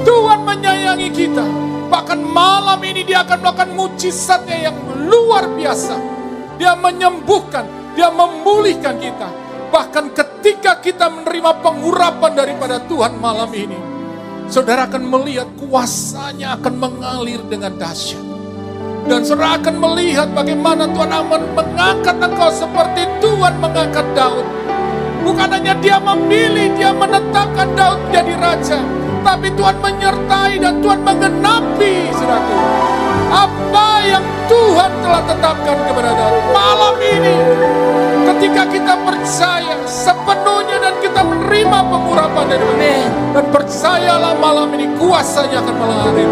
Tuhan menyayangi kita. Bahkan malam ini Dia akan melakukan mujizatnya yang luar biasa. Dia menyembuhkan, Dia memulihkan kita. Bahkan ketika kita menerima pengurapan daripada Tuhan malam ini, saudara akan melihat kuasa-Nya akan mengalir dengan dahsyat. Dan saudara akan melihat bagaimana Tuhan akan mengangkat engkau seperti Tuhan mengangkat Daud. Bukan hanya Dia memilih, Dia menetapkan Daud menjadi raja, tapi Tuhan menyertai dan Tuhan menggenapi, saudaraku, apa yang Tuhan telah tetapkan kepada Daud. Malam ini, ketika kita percaya sepenuhnya dan kita menerima pengurapan dari Tuhan, dan percayalah malam ini kuasa-Nya akan mengalir.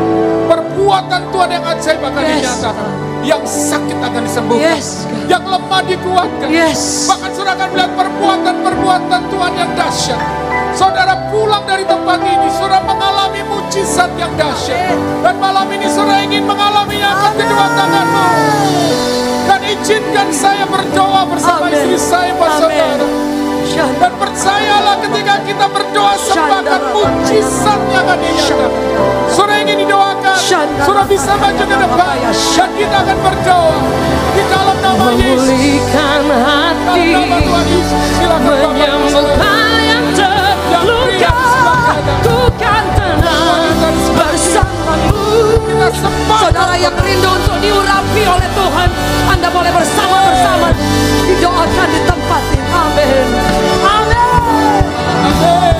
Perbuatan Tuhan yang ajaib akan dinyatakan. Yang sakit akan disembuhkan, yang lemah dikuatkan. Bahkan saudara akan melihat perbuatan-perbuatan Tuhan yang dahsyat. Saudara pulang dari tempat ini, saudara mengalami mujizat yang dahsyat. Dan malam ini saudara ingin mengalaminya, angkat kedua tanganmu. Dan izinkan saya berdoa bersama istri saya buat saudara. Dan percayalah ketika kita berdoa, sepakat mujizat yang akan dinyatakan. Saudara ingin didoakan, saudara bisa maju ke depan, dan kita akan berdoa di dalam nama Yesus. Memulihkan hati, menyembuhkan yang terluka, ku kan tenang bersamamu. Saudara yang rindu untuk diurapi oleh Tuhan, Anda boleh bersama-sama didoakan di tempat ini. Amin. Amin.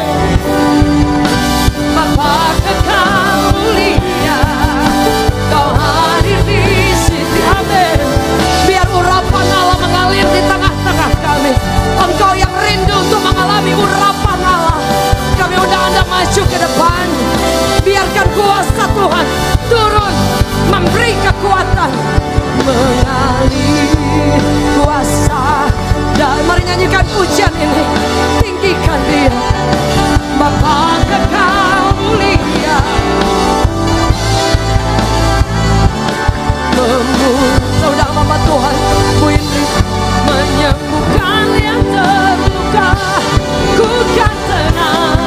Bapa kekal mulia, Kau hadir di sini. Amin. Biar urapan Allah mengalir di tengah-tengah kami. Engkau yang rindu untuk mengalami urapan Allah, kami undang Anda maju ke depan. Biarkan kuasa Tuhan turun, memberi kekuatan, mengalir kuasa. Dan mari nyanyikan pujian ini, tinggikan Dia. Bapa kekal mulia, saudara Bapa Tuhan, Bu Indri, menyembuhkan yang terluka, ku kan tenang.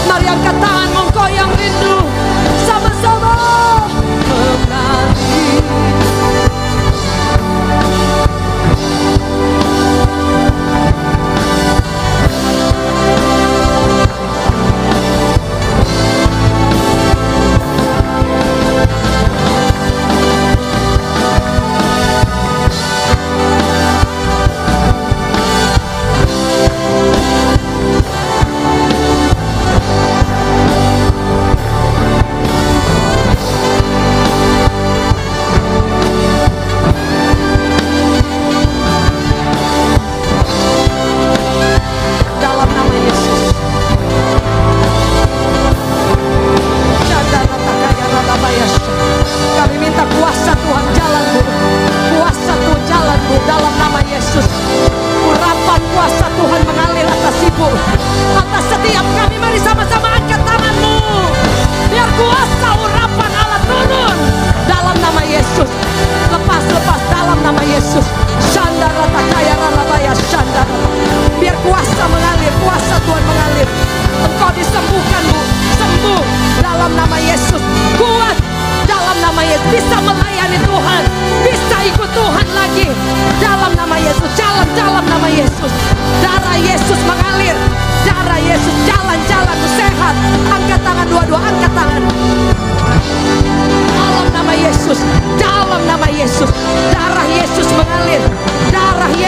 Mari angkat tanganmu engkau yang rindu, sama-sama mengalir.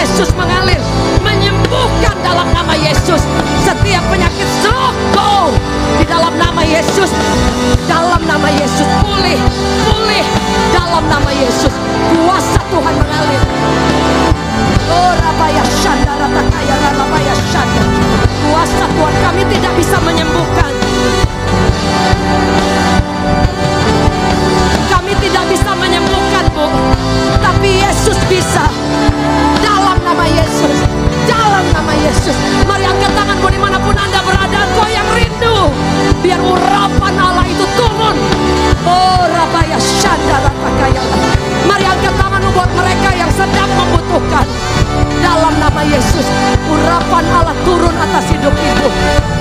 Yesus mengalir, menyembuhkan dalam nama Yesus. Setiap penyakit stroke go di dalam nama Yesus. Dalam nama Yesus pulih, pulih dalam nama Yesus. Kuasa Tuhan mengalir. Oh Rabaya Shanda Ratakaya Rabaya Shanda. Kuasa Tuhan, kami tidak bisa menyembuhkan. Kami tidak bisa menyembuhkan, Bu, tapi Yesus bisa. Dalam nama Yesus, dalam nama Yesus. Mari angkat tanganmu dimanapun Anda berada. Kau yang rindu, biar urapan Allah itu turun. Oh Rabaya Shanda Ratakaya. Mari angkat tanganmu buat mereka yang sedang membutuhkan. Dalam nama Yesus, urapan Allah turun atas hidup ibu.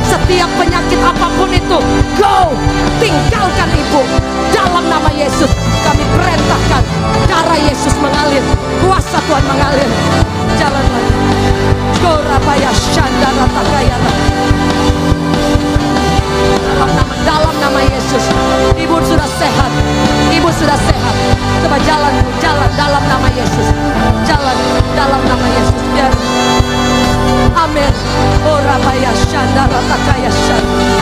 Setiap penyakit apapun itu, go, tinggalkan ibu. Dalam nama Yesus, kami perintahkan darah Yesus mengalir, kuasa Tuhan mengalir. Jalan lagi. Go Rabaya Shanda Ratakaya. Dalam nama Yesus, ibu sudah sehat, ibu sudah sehat. Coba jalan, jalan dalam nama Yesus, jalan dalam nama Yesus. Biar, amin. Oh Rabaya Shanda Ratakaya Shanda.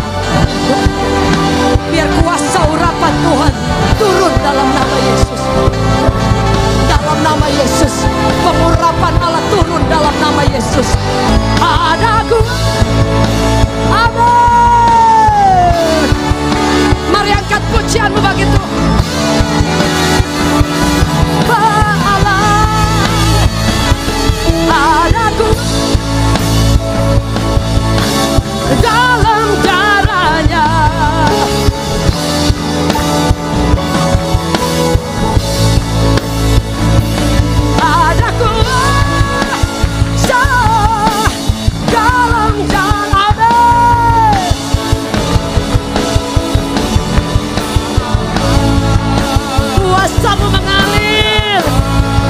Biar kuasa urapan Tuhan turun dalam nama Yesus. Dalam nama Yesus, pengurapan Allah turun dalam nama Yesus. Adaku, amin. Mari angkat pujianmu bagi Tuhan. Allah, adaku dalam darahnya. Adaku dalam darahnya. Kuasamu mengalir,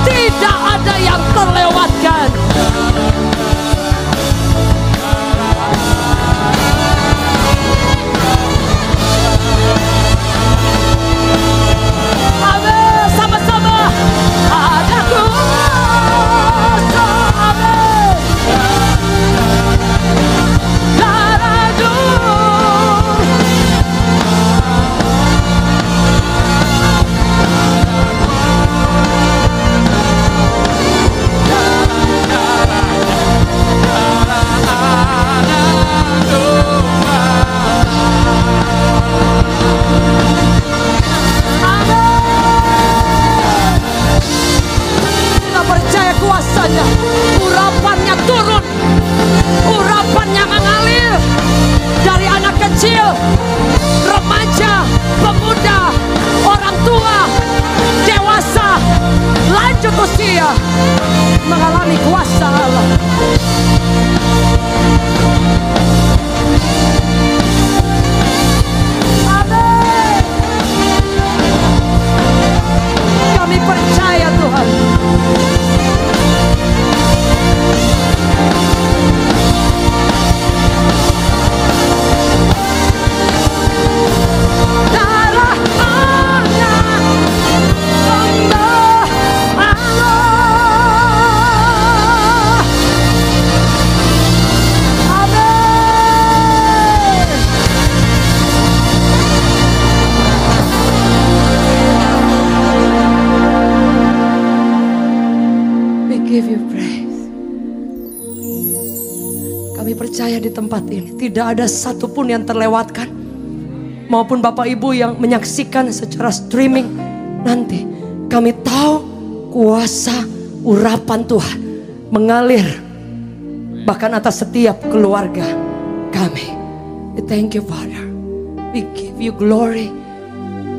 tidak ada yang terlewatkan. Amin, sama-sama. Ada kuasa, amin. Darahku. Kita percaya kuasanya, urapannya turun, urapannya mengalir dari anak kecil, remaja, pemuda, orang tua, dewasa, lanjut usia, mengalami kuasa Allah. Amin. Kami percaya Tuhan. Darah anak hamba Allah. Amin. We give you praise. Kami percaya di tempat ini tidak ada satupun yang terlewatkan. Maupun Bapak Ibu yang menyaksikan secara streaming nanti, kami tahu kuasa urapan Tuhan mengalir bahkan atas setiap keluarga kami. We thank you Father. We give you glory.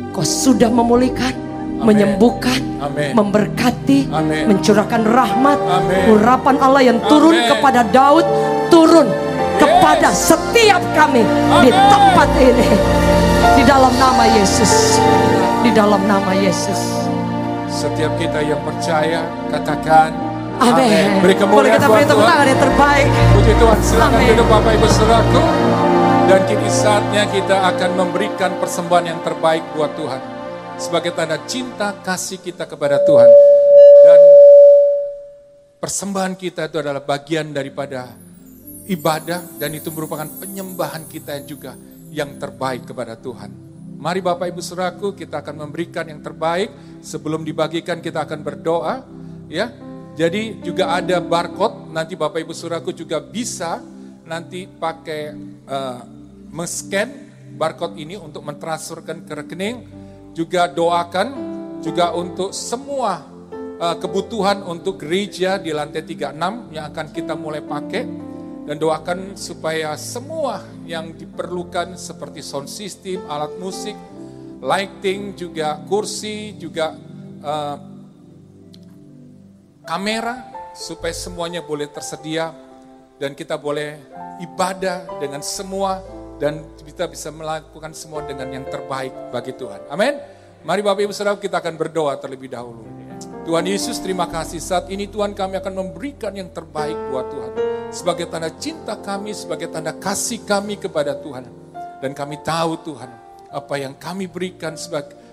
Kau sudah memulihkan, menyembuhkan, memberkati, mencurahkan rahmat, urapan Allah yang turun kepada Daud, turun kepada setiap kami di tempat ini. Di dalam nama Yesus. Di dalam nama Yesus. Setiap kita yang percaya, katakan amin. Beri kemuliaan boleh kita beri tepuk tangan yang terbaik. Puji Tuhan, silakan duduk Bapak Ibu Saudaraku. Dan kini saatnya kita akan memberikan persembahan yang terbaik buat Tuhan. Sebagai tanda cinta kasih kita kepada Tuhan. Dan persembahan kita itu adalah bagian daripada ibadah dan itu merupakan penyembahan kita juga yang terbaik kepada Tuhan. Mari Bapak Ibu Saudaraku, kita akan memberikan yang terbaik. Sebelum dibagikan kita akan berdoa, ya. Jadi juga ada barcode, nanti Bapak Ibu Saudaraku juga bisa nanti pakai men-scan barcode ini untuk mentransferkan ke rekening. Juga doakan juga untuk semua kebutuhan untuk gereja di lantai 36 yang akan kita mulai pakai. Dan doakan supaya semua yang diperlukan seperti sound system, alat musik, lighting, juga kursi, juga kamera, supaya semuanya boleh tersedia dan kita boleh ibadah dengan semua dan kita bisa melakukan semua dengan yang terbaik bagi Tuhan. Amin. Mari Bapak Ibu Saudara, kita akan berdoa terlebih dahulu. Tuhan Yesus, terima kasih saat ini Tuhan, kami akan memberikan yang terbaik buat Tuhan. Sebagai tanda cinta kami, sebagai tanda kasih kami kepada Tuhan. Dan kami tahu Tuhan, apa yang kami berikan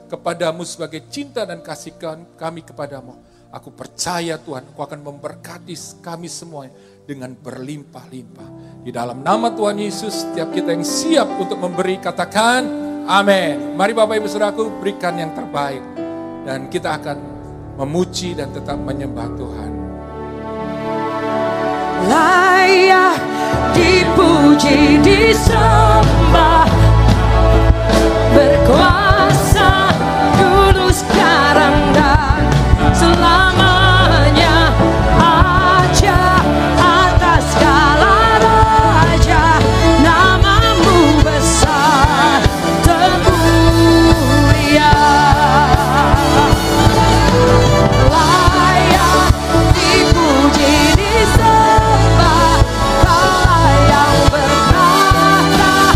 kepadamu sebagai cinta dan kasih kami kepadamu. Aku percaya Tuhan, Aku akan memberkati kami semua dengan berlimpah-limpah. Di dalam nama Tuhan Yesus, setiap kita yang siap untuk memberi, katakan amin. Mari Bapak Ibu Saudaraku, berikan yang terbaik. Dan kita akan memuji dan tetap menyembah Tuhan. Layak dipuji, disembah, berkuasa dulu, sekarang dan selamanya. Aja atas segala raja, namamu besar termulia. Layak dipuji, disembah, Allah yang berkata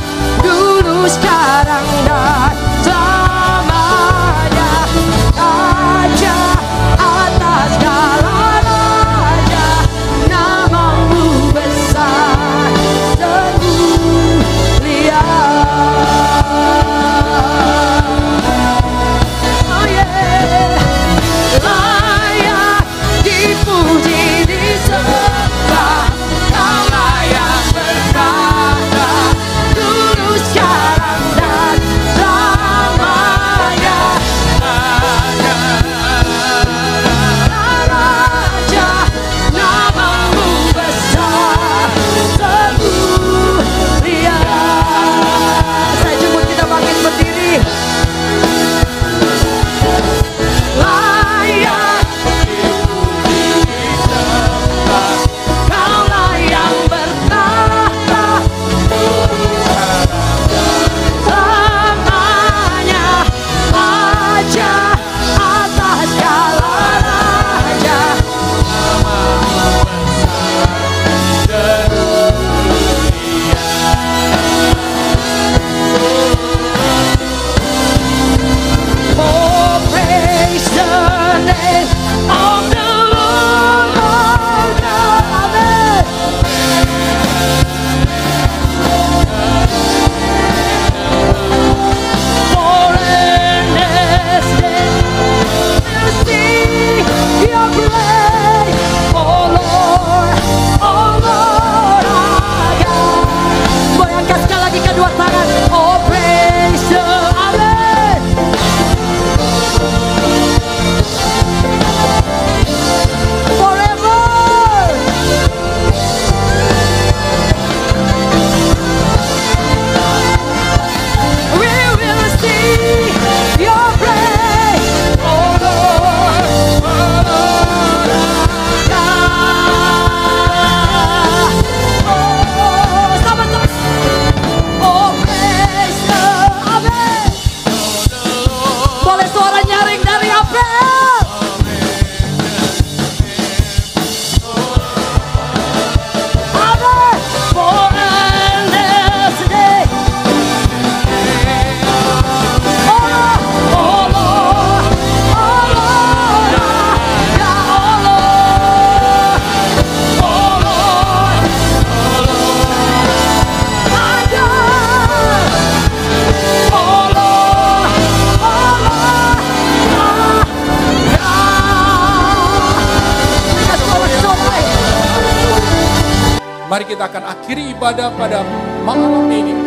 Mari kita akan akhiri ibadah pada malam ini.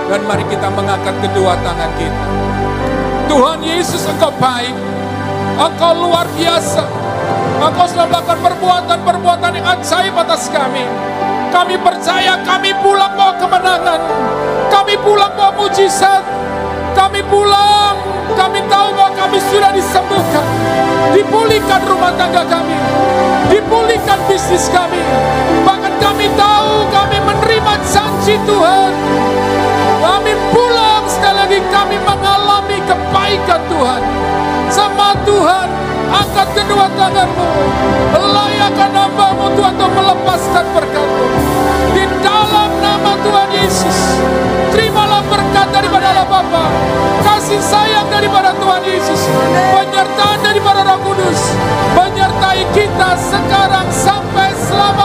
Dan mari kita mengangkat kedua tangan kita. Tuhan Yesus, Engkau baik. Engkau luar biasa. Engkau sudah melakukan perbuatan-perbuatan yang ajaib atas kami. Kami percaya kami pulang bawa kemenangan. Kami pulang bawa mujizat. Kami pulang, kami tahu bahwa kami sudah disembuhkan. Dipulihkan rumah tangga kami. Dipulihkan bisnis kami. Bahkan kami tahu kami menerima janji Tuhan. Kami pulang sekali lagi, kami mengalami kebaikan Tuhan. Sama Tuhan, angkat kedua tanganmu. Layakkan hamba-Mu Tuhan untuk melepaskan berkat-Mu. Di dalam nama Tuhan Yesus, terimalah berkat daripada Allah Bapa, kasih sayang daripada Tuhan Yesus, penyertaan daripada Roh Kudus, menyertai kita sekarang sampai selamanya.